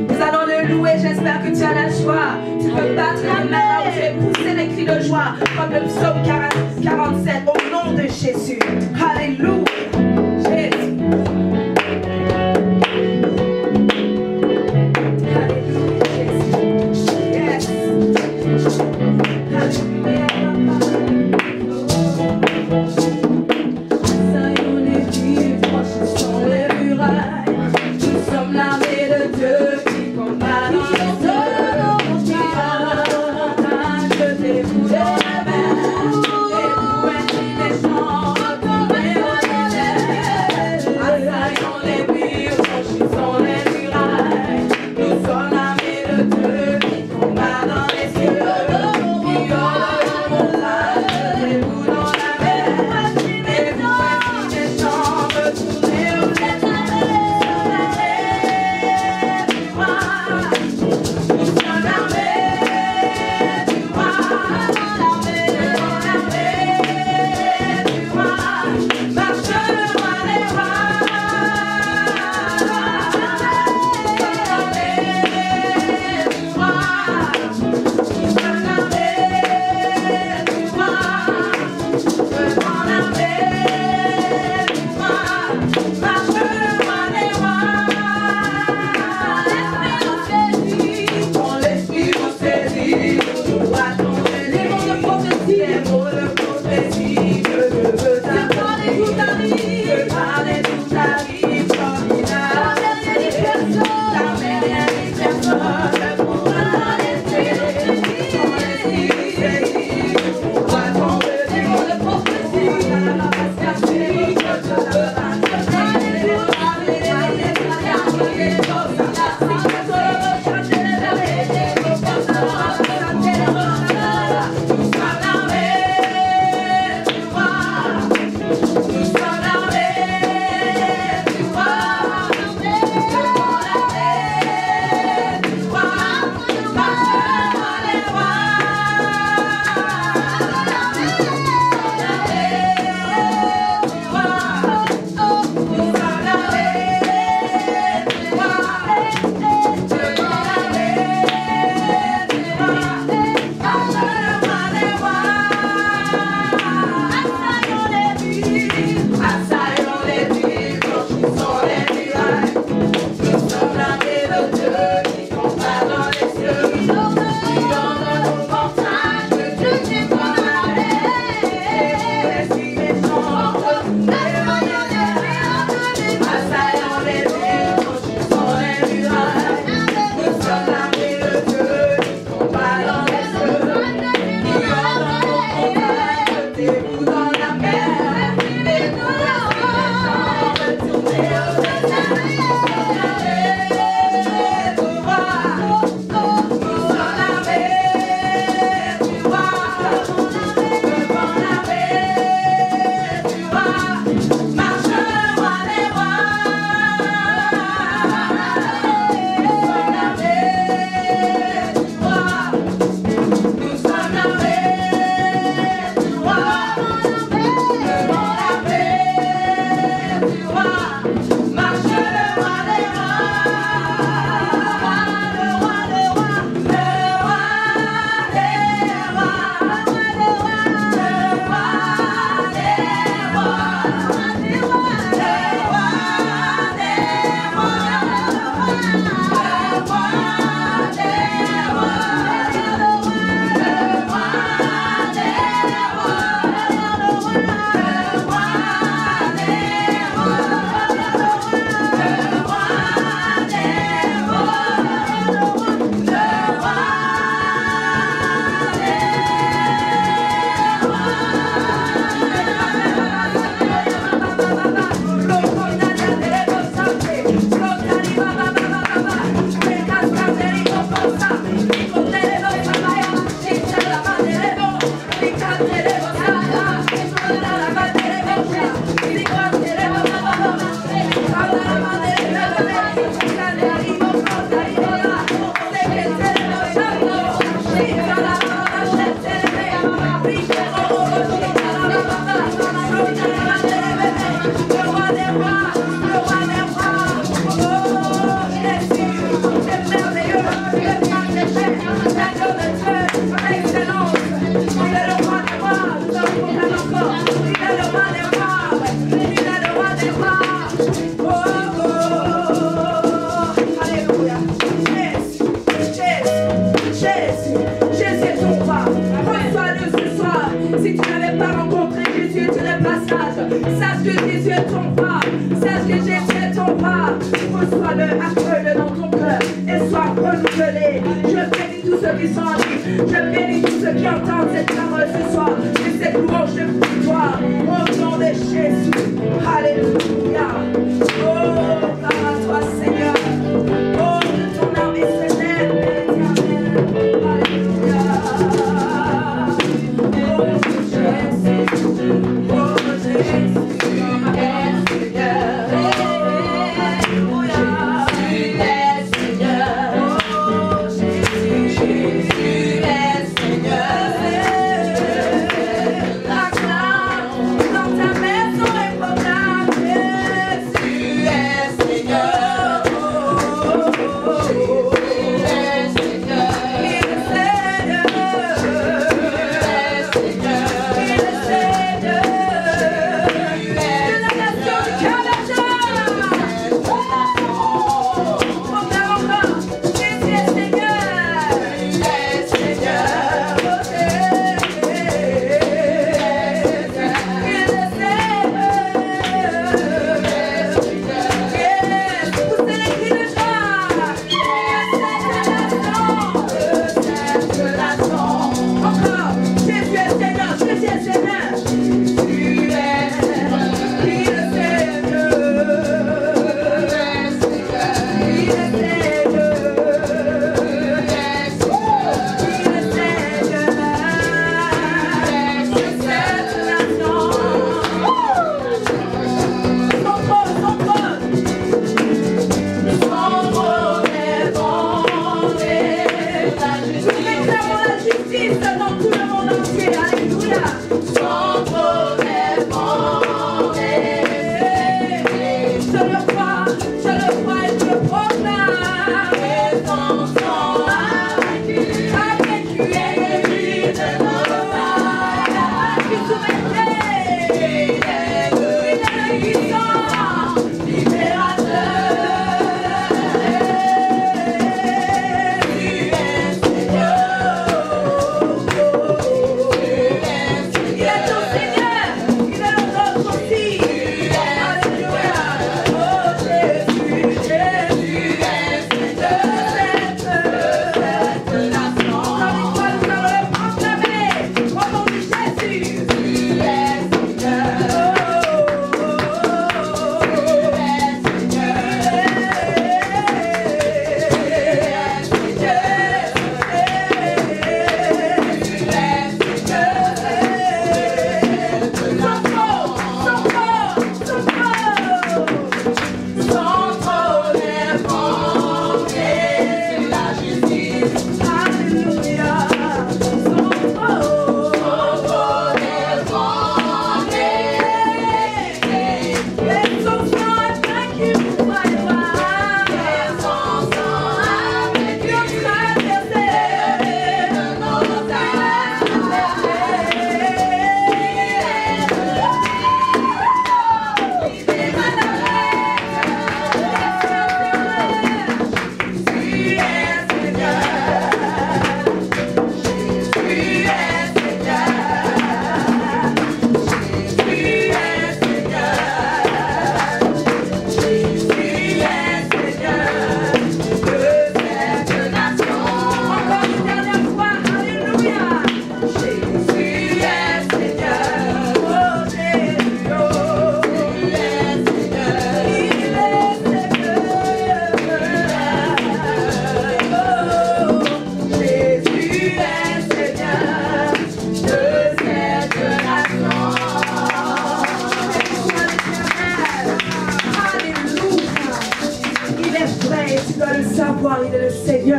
Nous allons le louer, j'espère que tu as la joie. Tu peux battre la main là où tu es poussé des cris de joie, comme le psaume 47, au nom de Jésus. Alléluia. Jésus. Alléluia, Jésus. Yes. Alléluia. Soyons les vivres, franchissons les murailles. Nous sommes l'armée de Dieu. Je t'ai voulu la main, et vous êtes des chants, retournez-moi.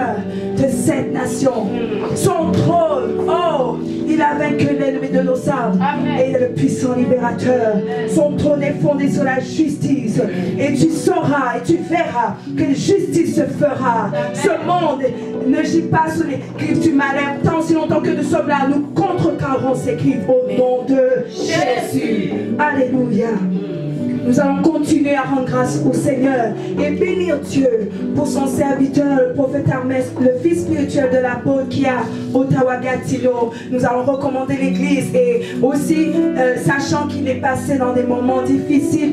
Seigneur, de cette nation. Son trône, oh, il a vaincu l'ennemi de nos âmes. Et il est le puissant libérateur. Son trône est fondé sur la justice. Et tu sauras et tu verras que justice se fera. Ce monde ne gît pas sous les griffes du malin. Tant si longtemps que nous sommes là, nous contrecarrons ces griffes au nom de Jésus. Alléluia. Nous allons continuer à rendre grâce au Seigneur et bénir Dieu pour son serviteur, le prophète Hermès, le fils spirituel de l'apôtre qui est à Ottawa-Gatineau. Nous allons recommander l'église et aussi, sachant qu'il est passé dans des moments difficiles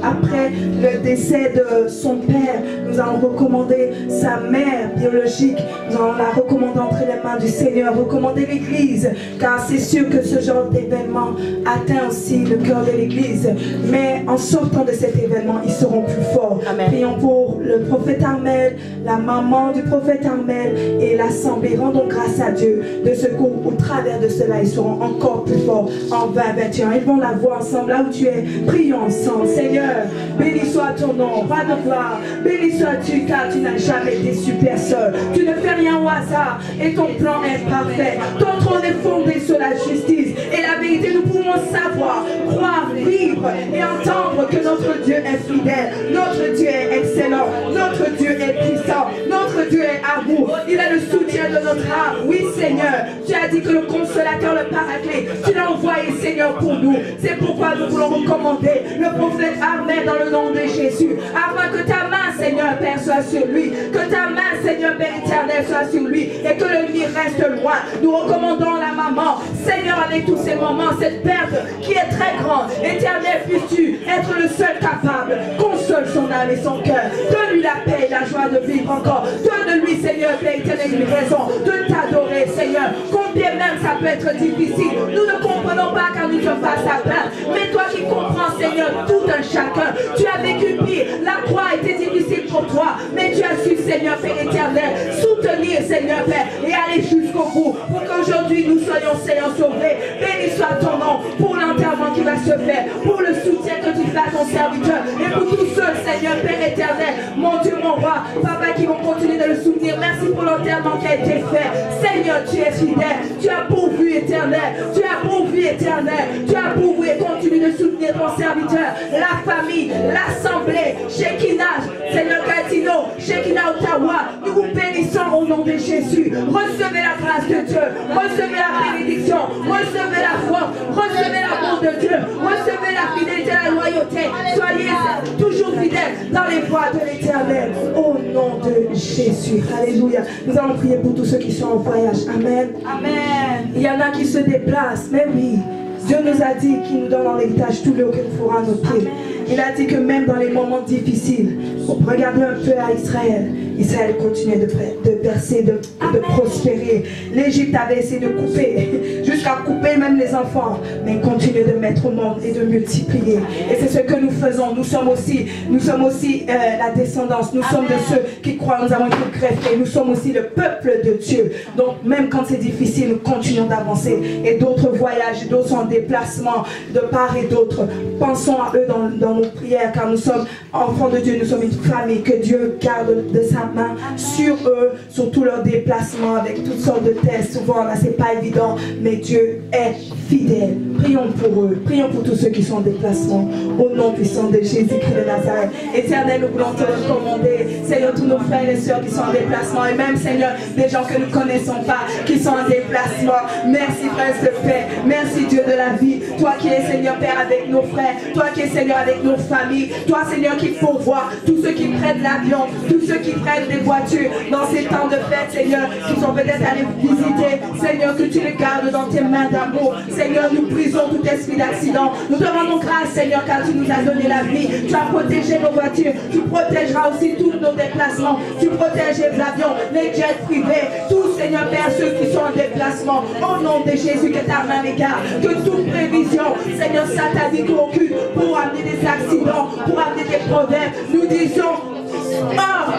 après le décès de son père, nous allons recommander sa mère biologique. Nous allons la recommander entre les mains du Seigneur, recommander l'église, car c'est sûr que ce genre d'événement atteint aussi le cœur de l'église. Mais en sortant de cet événement, ils seront plus forts. Amen. Prions pour le prophète Armel, la maman du prophète Armel et l'assemblée. Rendons grâce à Dieu de ce qu'au travers de cela, ils seront encore plus forts en 2021. Ils vont la voir ensemble là où tu es. Prions ensemble. Seigneur, béni soit ton nom, roi de gloire. Béni sois-tu car tu n'as jamais déçu personne. Tu ne fais rien au hasard et ton plan est parfait. Ton trône est fondé sur la justice et la vérité. Nous pouvons savoir, croire, vivre et entendre que notre Dieu est fidèle, notre Dieu est excellent, notre Dieu est puissant, notre Dieu est amour, il est le soutien de notre âme. Oui Seigneur, tu as dit que le consolateur, le paraclet, tu l'as envoyé Seigneur pour nous. C'est pourquoi nous voulons recommander le prophète Armel dans le nom de Jésus, afin que ta main Seigneur Père soit sur lui, que ta main Seigneur Père éternel soit sur lui et que le lit reste loin. Nous recommandons la maman, Seigneur, avec tous ces moments, cette perte qui est très grande, éternel, puisses-tu être le seul capable. Console son âme et son cœur. Donne-lui la paix et la joie de vivre encore. Donne-lui, Seigneur, Père éternel, une raison de t'adorer, Seigneur. Combien même ça peut être difficile. Nous ne comprenons pas car nous sommes face à plein. Mais toi qui comprends, Seigneur, tout un chacun. Tu as vécu pire. La croix était difficile pour toi. Mais tu as su, Seigneur, Père éternel, soutenir, Seigneur, Père, et aller jusqu'au bout. Pour qu'aujourd'hui nous soyons, Seigneur, sauvés. Béni soit ton nom pour l'enterrement qui va se faire. Pour le soutien que tu fais à ton serviteur et pour tous ceux, Seigneur, Père éternel, mon Dieu, mon roi, Papa, qui vont continuer de le soutenir. Merci pour l'enterrement qui a été fait. Seigneur, tu es fidèle, tu as pourvu éternel, tu as pourvu éternel, tu as pourvu et continue de soutenir ton serviteur, la famille, l'assemblée, Shekinah, Seigneur Gatineau, Shekinah Ottawa. Nous vous bénissons au nom de Jésus. Recevez la grâce de Dieu, recevez la bénédiction, recevez la foi, recevez l'amour de Dieu, recevez la fidélité, la loyauté. Soyez toujours fidèles dans les voies de l'éternel. Au nom de Jésus. Alléluia. Nous allons prier pour tous ceux qui sont en voyage. Amen. Amen. Il y en a qui se déplacent. Mais oui, Dieu nous a dit qu'il nous donne en héritage tout le haut que nous ferons à nos pieds. Il a dit que même dans les moments difficiles, regardez un peu à Israël. Israël continuait de percer, de prospérer. L'Égypte avait essayé de couper, jusqu'à couper même les enfants. Mais il continue de mettre au monde et de multiplier. Et c'est ce que nous faisons. Nous sommes aussi la descendance. Nous sommes de ceux qui croient. Nous avons été greffés. Nous sommes aussi le peuple de Dieu. Donc même quand c'est difficile, nous continuons d'avancer. Et d'autres voyagent, d'autres sont en déplacement de part et d'autre. Pensons à eux dans nos prières, car nous sommes enfants de Dieu. Nous sommes une famille que Dieu garde de sa main sur eux, sur tous leurs déplacements avec toutes sortes de tests. Souvent là c'est pas évident, mais Dieu est fidèle. Prions pour eux, prions pour tous ceux qui sont en déplacement au nom puissant de Jésus-Christ de Nazareth. Éternel, nous voulons te recommander, Seigneur, tous nos frères et sœurs qui sont en déplacement, et même Seigneur des gens que nous ne connaissons pas qui sont en déplacement. Merci Prince de paix, merci Dieu de la vie, toi qui es Seigneur Père avec nos frères, toi qui es Seigneur avec nos familles, toi Seigneur qui pourvoit tous ceux qui prennent l'avion, tous ceux qui prennent des voitures dans ces temps de fête, Seigneur, qui sont peut-être allés visiter, Seigneur, que tu les gardes dans tes mains d'amour. Seigneur, nous brisons tout esprit d'accident. Nous te rendons grâce, Seigneur, car tu nous as donné la vie. Tu as protégé nos voitures. Tu protégeras aussi tous nos déplacements. Tu protèges les avions, les jets privés, tous, Seigneur Père, ceux qui sont en déplacement. Au nom de Jésus, que ta main les garde. Que toute prévision, Seigneur, satanique ou occulte, pour amener des accidents, pour amener des problèmes, nous disons,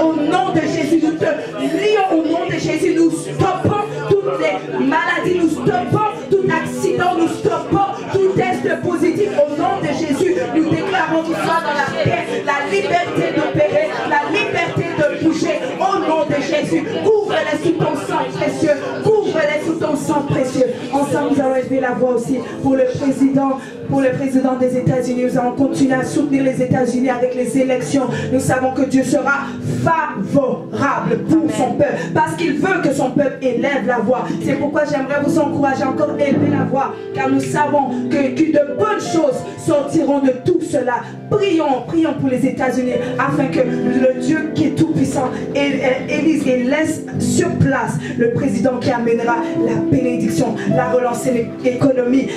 au nom de Jésus, nous te lions au nom de Jésus, nous stoppons toutes les maladies, nous stoppons tout accident, nous stoppons tout test positif au nom de Jésus. Nous déclarons qu'il soit dans la paix, la liberté d'opérer, la liberté de bouger au nom de Jésus. Couvre-les sous ton sang précieux. Couvre-les sous ton sang précieux. Ensemble, nous allons élever la voix aussi pour le président des États-Unis. Nous allons continuer à soutenir les États-Unis avec les élections. Nous savons que Dieu sera favorable pour son peuple parce qu'il veut que son peuple élève la voix. C'est pourquoi j'aimerais vous encourager encore à élever la voix, car nous savons que de bonnes choses sortiront de tout cela. Prions pour les États-Unis afin que le Dieu qui est tout puissant élise et laisse sur place le président qui amènera la bénédiction, la relance de l'économie,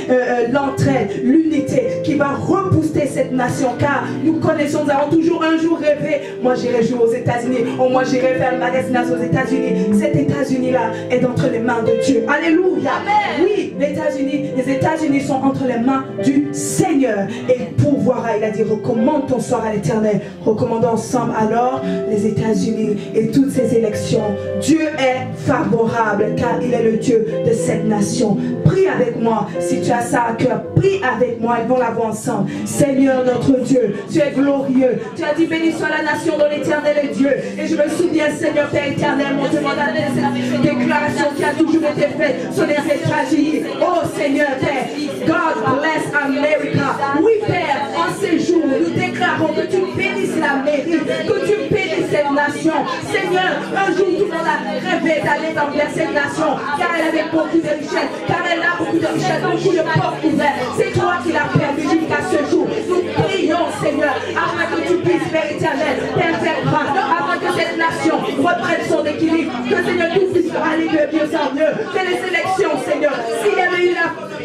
l'entraide, l'unité, qui va rebooster cette nation, car nous connaissons, nous avons toujours un jour rêvé. Moi j'irai jouer aux États-Unis, moi j'irai faire le magasinage aux États-Unis. Cet États-Unis-là est entre les mains de Dieu. Alléluia. Amen. Oui, les États-Unis sont entre les mains du Seigneur. Et pourvoira, il a dit, recommande ton sort à l'Éternel. Recommandons ensemble alors les États-Unis et toutes ces élections. Dieu est favorable car il est le Dieu de cette nation. Prie avec moi si tu as ça à cœur. Prie avec moi, ils vont la voir ensemble. Seigneur notre Dieu, tu es glorieux. Tu as dit béni soit la nation dont l'Éternel est Dieu. Et je me souviens, Seigneur Père éternel, mon Dieu, cette déclaration qui a toujours été faite sur les États-Unis. Oh Seigneur Père, God bless America. Oui Père, en ces jours, nous déclarons que tu bénisses l'Amérique, que tu bénisses cette nation. Seigneur, un jour tout le monde a rêvé d'aller vers cette nation, car elle avait beaucoup de richesses, car elle a beaucoup de richesses, beaucoup de portes ouvertes. C'est toi qui l'as permis jusqu'à ce jour. Nous prions, Seigneur, afin que tu puisses, Père éternel, faire grâce, afin que cette nation reprenne son équilibre, que Seigneur tout puisse aller de mieux en mieux. Que les élections, Seigneur, s'il y avait eu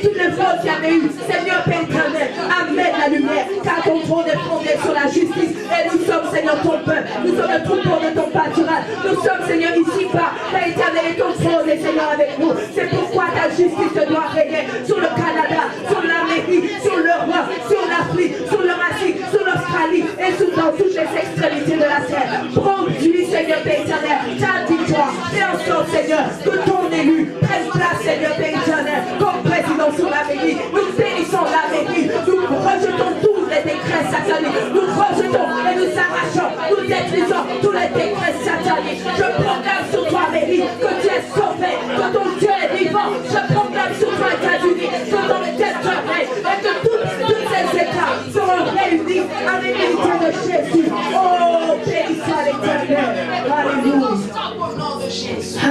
toutes les fautes qu'il y avait eu, Seigneur Père éternel, amène la lumière, car ton trône est fondé sur la justice. Et nous sommes, Seigneur, ton peuple, nous sommes le troupeau de ton pâturage. Nous sommes, Seigneur, ici-bas, Père éternel, et ton trône est, Seigneur, avec nous. C'est pourquoi ta justice doit régner sur le Canada, sur l'Amérique, sur l'Europe, sur l'Afrique, sur l'Eurasie, sur l'Australie et dans toutes les extrémités de la terre. Produis, Seigneur Père éternel, ta victoire. Et en sorte, Seigneur, que ton élu prenne place, Seigneur Père éternel, comme président sur l'Amérique. Nous bénissons l'Amérique. Nous rejetons tous les décrets sataniques. Nous rejetons et nous arrachons, nous détruisons tous les décrets sataniques. Je proclame sur toi, Amérique, que tu es sauvé, que ton Dieu est vivant. Je proclame sur toi, États-Unis, que ton Dieu te règne et que tous ces États seront réunis avec l'unité de Jésus. Oh, béni soit l'Éternel. Alléluia.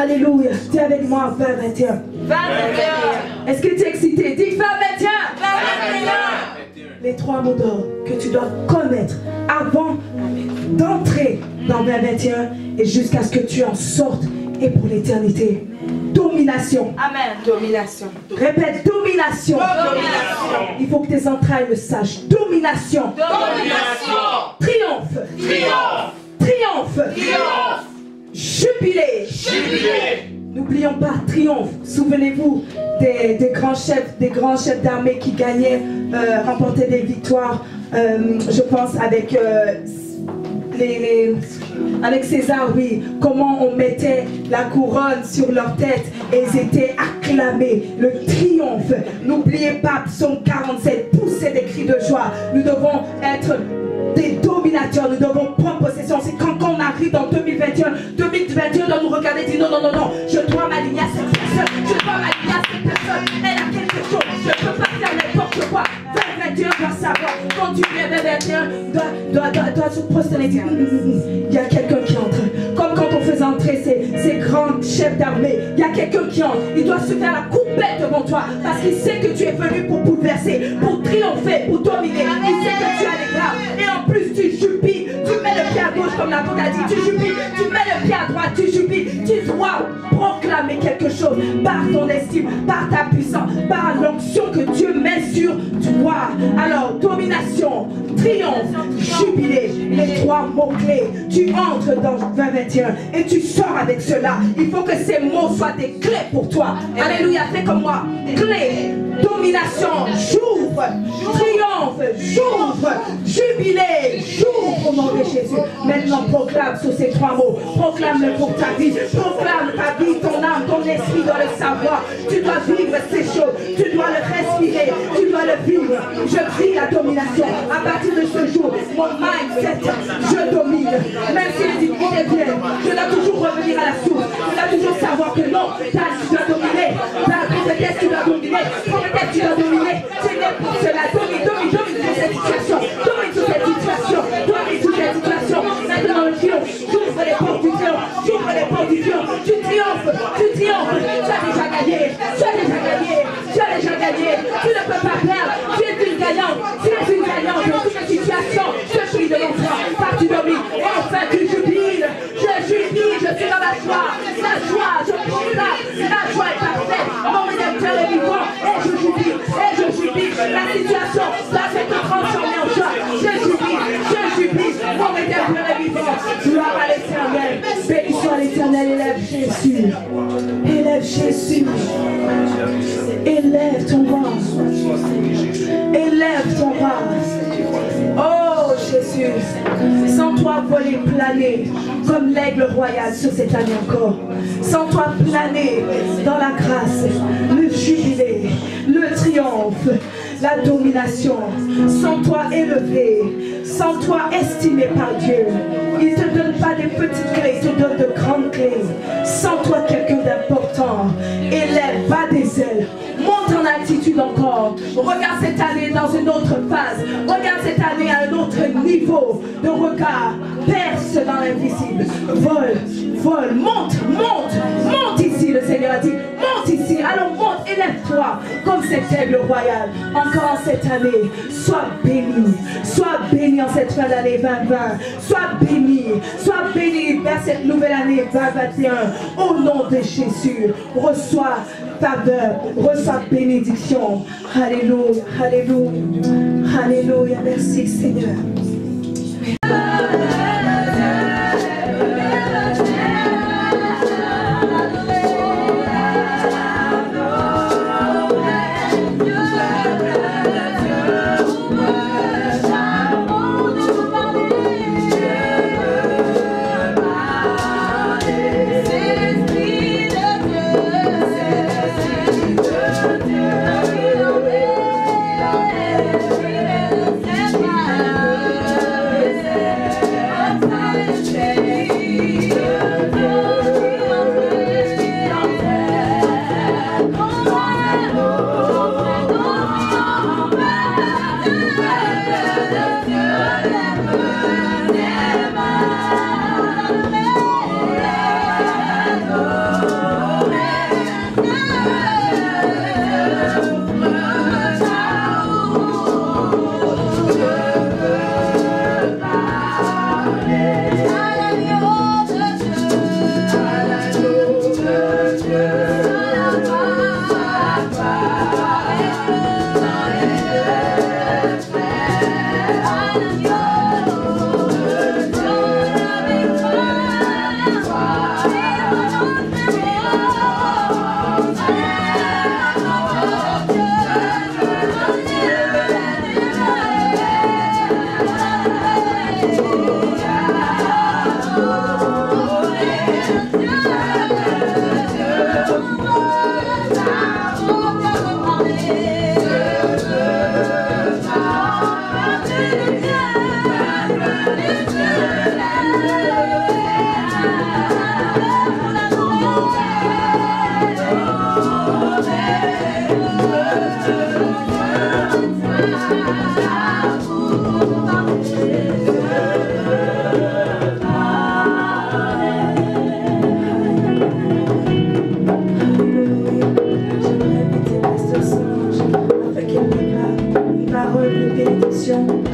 Alléluia. Tu es avec moi, 20-21. Est-ce que tu es excité? Dis 20-21. Les 3 mots d'ordre que tu dois connaître avant d'entrer dans 20-21 et jusqu'à ce que tu en sortes et pour l'éternité. Domination. Amen. Domination. Répète, domination. Domination. Il faut que tes entrailles le sachent. Domination. Domination. Triomphe. Triomphe. Triomphe. Triomphe. Jubilé. Jubilé. N'oublions pas, triomphe. Souvenez-vous des grands chefs d'armée qui gagnaient, remportaient des victoires. Je pense avec avec César, oui, comment on mettait la couronne sur leur tête et ils étaient acclamés, le triomphe. N'oubliez pas, psaume 47, poussez des cris de joie. Nous devons être des dominateurs, nous devons prendre possession. C'est quand on arrive dans 2021 doit nous regarder et dire non, non, non, non, je dois m'aligner à cette personne, je dois m'aligner à cette personne, elle a quelque chose, je ne peux pas faire n'importe quoi. 2021 doit savoir, quand tu viens 2021 doit se prosterner et dire il y a quelqu'un qui entre. Comme quand on faisait entrer ces grands chefs d'armée, il y a quelqu'un qui entre, il doit se faire la coupette devant toi parce qu'il sait que tu es venu pour bouleverser, pour triompher, pour dominer. Il sait que tu as les grâces et en plus tu jubiles, tu mets le pied à gauche comme l'apôtre a dit, tu jubiles, tu mets le pied à droite, tu jubiles, tu dois proclamer quelque chose par ton estime, par ta puissance, par l'onction que Dieu met sur toi. Alors, domination, triomphe, jubilé, les 3 mots-clés. Tu entres dans 2021 et tu sors avec cela. Il faut que ces mots soient des clés pour toi. Alléluia, fais comme moi. Clé, domination, j'ouvre, triomphe, j'ouvre, jubilé, j'ouvre au nom de Jésus. Maintenant, proclame sur ces 3 mots. Proclame-le pour ta vie. Proclame ta vie, ton âme, ton esprit doit le savoir. Tu dois vivre ces choses. Tu dois le respirer. Tu dois le vivre. Je vis la domination. À partir de ce jour, mon mindset, je domine. Même si les difficultés viennent, je dois toujours revenir à la source. Gloire à l'Éternel. Béni soit l'Éternel. Élève Jésus. Élève Jésus. Élève ton roi. Élève ton roi. Oh Jésus, sans toi voler planer comme l'aigle royal sur cette année encore. Sans toi planer dans la grâce, le jubilé, le triomphe, la domination. Sans toi élevé, sans toi estimé par Dieu. Il ne te donne pas des petites clés, il te donne de grandes clés. Sans toi quelqu'un d'important. Élève, bas des ailes. Monte en altitude encore. Regarde cette année dans une autre phase. Regarde cette année à un autre niveau de regard. Perce dans l'invisible. Vole, vole, monte, monte, monte ici. Le Seigneur a dit, monte ici. Alors monte, élève-toi comme cet aigle royal. Encore en cette année, sois béni. Sois béni en cette fin d'année 2020. Sois béni. Sois béni vers cette nouvelle année 2021. Au nom de Jésus, reçois faveur, reçois bénédiction. Alléluia, alléluia, alléluia. Merci Seigneur.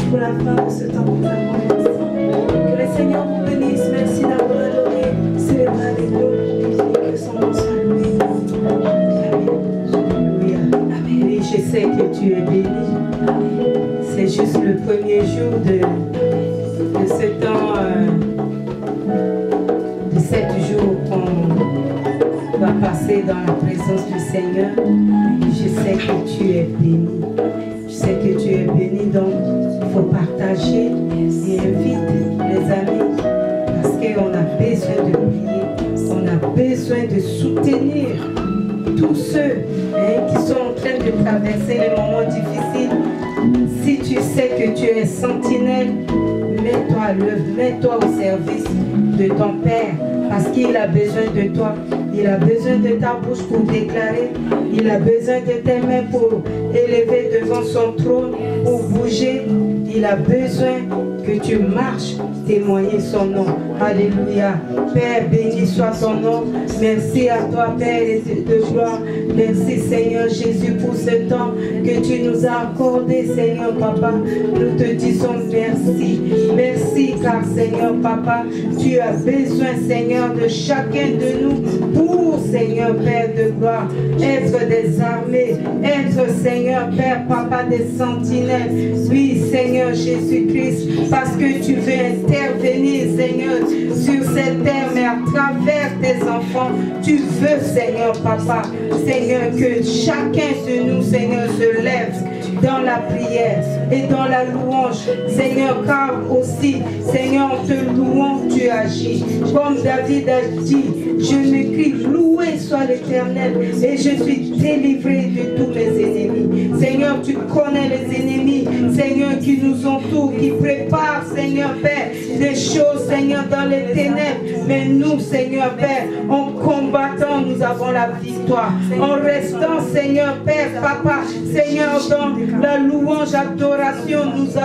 Pour la fin de ce temps que nous avons laissé. Que le Seigneur vous bénisse. Merci d'avoir adoré, célébré avec nous et que son nom soit loué. Alléluia. Amen. Oui, je sais que tu es béni. C'est juste le premier jour de ce temps, de 7 jours qu'on va passer dans la présence du Seigneur. Je sais que tu es béni. Je sais que tu es béni, donc il faut partager et inviter les amis parce qu'on a besoin de prier, on a besoin de soutenir tous ceux qui sont en train de traverser les moments difficiles. Si tu sais que tu es sentinelle, mets-toi à l'œuvre, mets-toi au service de ton Père parce qu'il a besoin de toi. Il a besoin de ta bouche pour déclarer. Il a besoin de tes mains pour élever devant son trône, pour bouger. Il a besoin que tu marches, témoigner son nom. Alléluia. Père, béni soit ton nom. Merci à toi, Père de gloire. Merci, Seigneur Jésus, pour ce temps que tu nous as accordé, Seigneur Papa. Nous te disons merci. Merci, car Seigneur Papa, tu as besoin, Seigneur, de chacun de nous pour, Seigneur, Père de gloire, être des armées, être, Seigneur, Père, Papa, des sentinelles. Oui, Seigneur Jésus-Christ, parce que tu veux intervenir, Seigneur, sur cette terre, mais à travers tes enfants, tu veux, Seigneur, Papa, Seigneur, que chacun de nous, Seigneur, se lève dans la prière et dans la louange, Seigneur, car aussi, Seigneur, en te louant, tu agis. Comme David a dit, je me crie, loué soit l'Éternel, et je suis délivré de tous mes ennemis. Seigneur, tu connais les ennemis, Seigneur, qui nous entourent, qui préparent, Seigneur, Père, des choses, Seigneur, dans les ténèbres. Mais nous, Seigneur, Père, en combattant, nous avons la victoire. En restant, Seigneur, Père, Papa, Seigneur, dans la louange, adoration, nous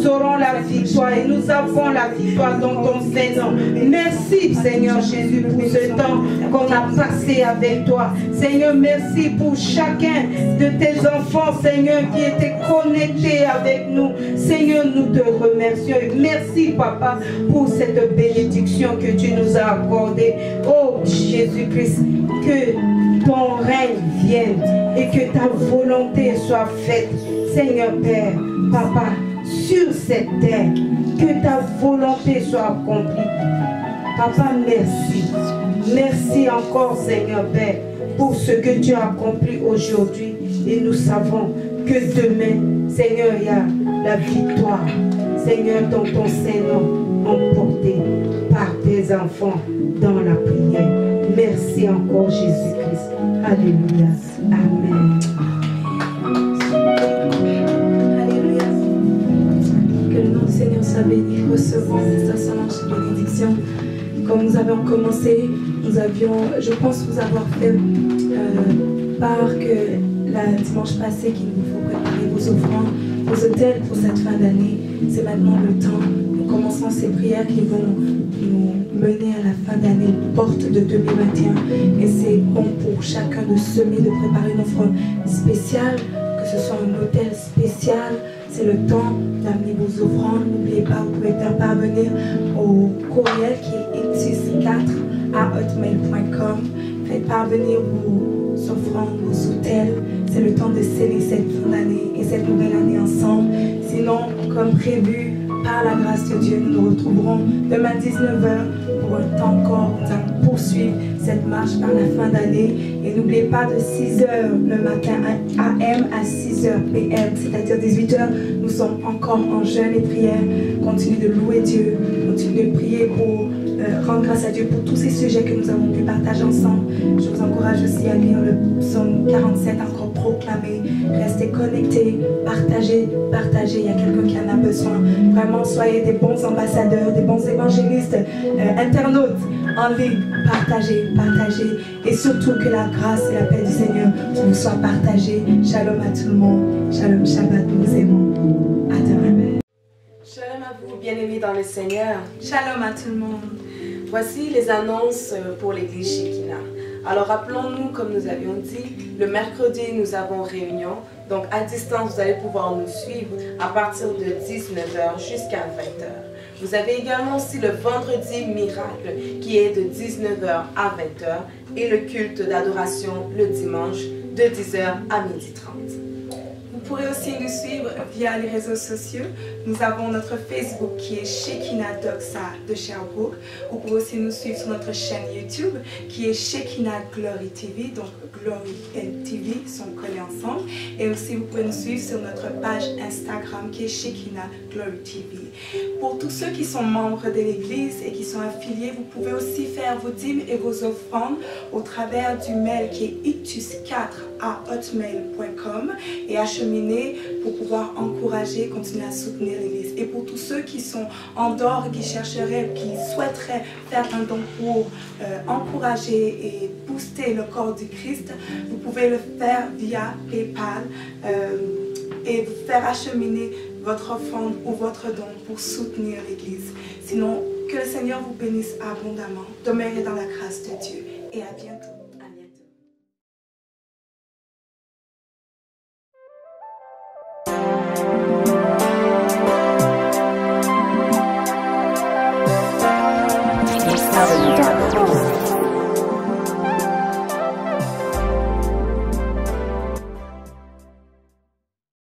aurons la victoire et nous avons la victoire dans ton Saint-Nom. Merci, Seigneur Jésus, pour ce temps qu'on a passé avec toi. Seigneur, merci pour chacun de tes enfants, Seigneur, qui étaient connectés avec nous. Seigneur, nous te remercions. Merci, Papa, pour cette bénédiction que tu nous as accordée. Oh, Jésus-Christ, que ton règne vienne et que ta volonté soit faite, Seigneur Père, Papa, sur cette terre, que ta volonté soit accomplie. Papa, merci. Merci encore, Seigneur Père, pour ce que tu as accompli aujourd'hui. Et nous savons que demain, Seigneur, il y a la victoire, Seigneur, dans ton Saint-Nom, emporté par tes enfants dans la prière. Merci encore, Jésus-Christ. Alléluia. Amen. Alléluia. Que le nom du Seigneur soit béni. Recevons cette assemblage de bénédiction. Comme nous avions commencé, nous avions, je pense vous avoir fait part que la dimanche passé qu'il vous faut préparer vos offrandes, vos autels pour cette fin d'année. C'est maintenant le temps. Nous commençons ces prières qui vont nous mener à la fin d'année, porte de 2021. Et c'est bon pour chacun de semer, de préparer une offrande spéciale, que ce soit un autel spécial. C'est le temps d'amener vos offrandes. N'oubliez pas, vous pouvez faire parvenir au courriel qui est ictus4@hotmail.com. Faites parvenir vos offrandes, vos autels. C'est le temps de sceller cette fin d'année et cette nouvelle année ensemble. Sinon, comme prévu, par la grâce de Dieu, nous nous retrouverons demain à 19 h pour un temps encore. Nous allons poursuivre cette marche par la fin d'année. Et n'oubliez pas, de 6 h le matin AM à 6 h PM, c'est-à-dire 18 h, nous sommes encore en jeûne et prière. Continuez de louer Dieu, continuez de prier pour rendre grâce à Dieu pour tous ces sujets que nous avons pu partager ensemble. Je vous encourage aussi à lire le psaume 47, encore proclamé. Restez connectés, partagez, partagez. Il y a quelqu'un qui en a besoin. Vraiment, soyez des bons ambassadeurs, des bons évangélistes, internautes en ligne. Partagez, partagez. Et surtout que la grâce et la paix du Seigneur vous soient partagées. Shalom à tout le monde. Shalom Shabbat, nous vous aimons. À demain. Shalom à vous, bien-aimés dans le Seigneur. Shalom à tout le monde. Voici les annonces pour l'église Shekinah. Alors rappelons-nous, comme nous avions dit, le mercredi nous avons réunion. Donc à distance, vous allez pouvoir nous suivre à partir de 19 h jusqu'à 20 h. Vous avez également aussi le vendredi miracle qui est de 19 h à 20 h et le culte d'adoration le dimanche de 10 h à 12h30. Vous pourrez aussi nous suivre via les réseaux sociaux. Nous avons notre Facebook qui est Shekinah Doxa de Sherbrooke. Vous pouvez aussi nous suivre sur notre chaîne YouTube qui est Shekinah Glory TV. Donc Glory et TV sont collés ensemble. Et aussi vous pouvez nous suivre sur notre page Instagram qui est Shekinah Glory TV. Pour tous ceux qui sont membres de l'église et qui sont affiliés, vous pouvez aussi faire vos dîmes et vos offrandes au travers du mail qui est ictus4@hotmail.com et acheminer pour pouvoir encourager, continuer à soutenir l'église. Et pour tous ceux qui sont en dehors et qui chercheraient, qui souhaiteraient faire un don pour encourager et booster le corps du Christ, vous pouvez le faire via PayPal et vous faire acheminer votre offrande ou votre don pour soutenir l'église. Sinon, que le Seigneur vous bénisse abondamment. Demeurez dans la grâce de Dieu et à bientôt.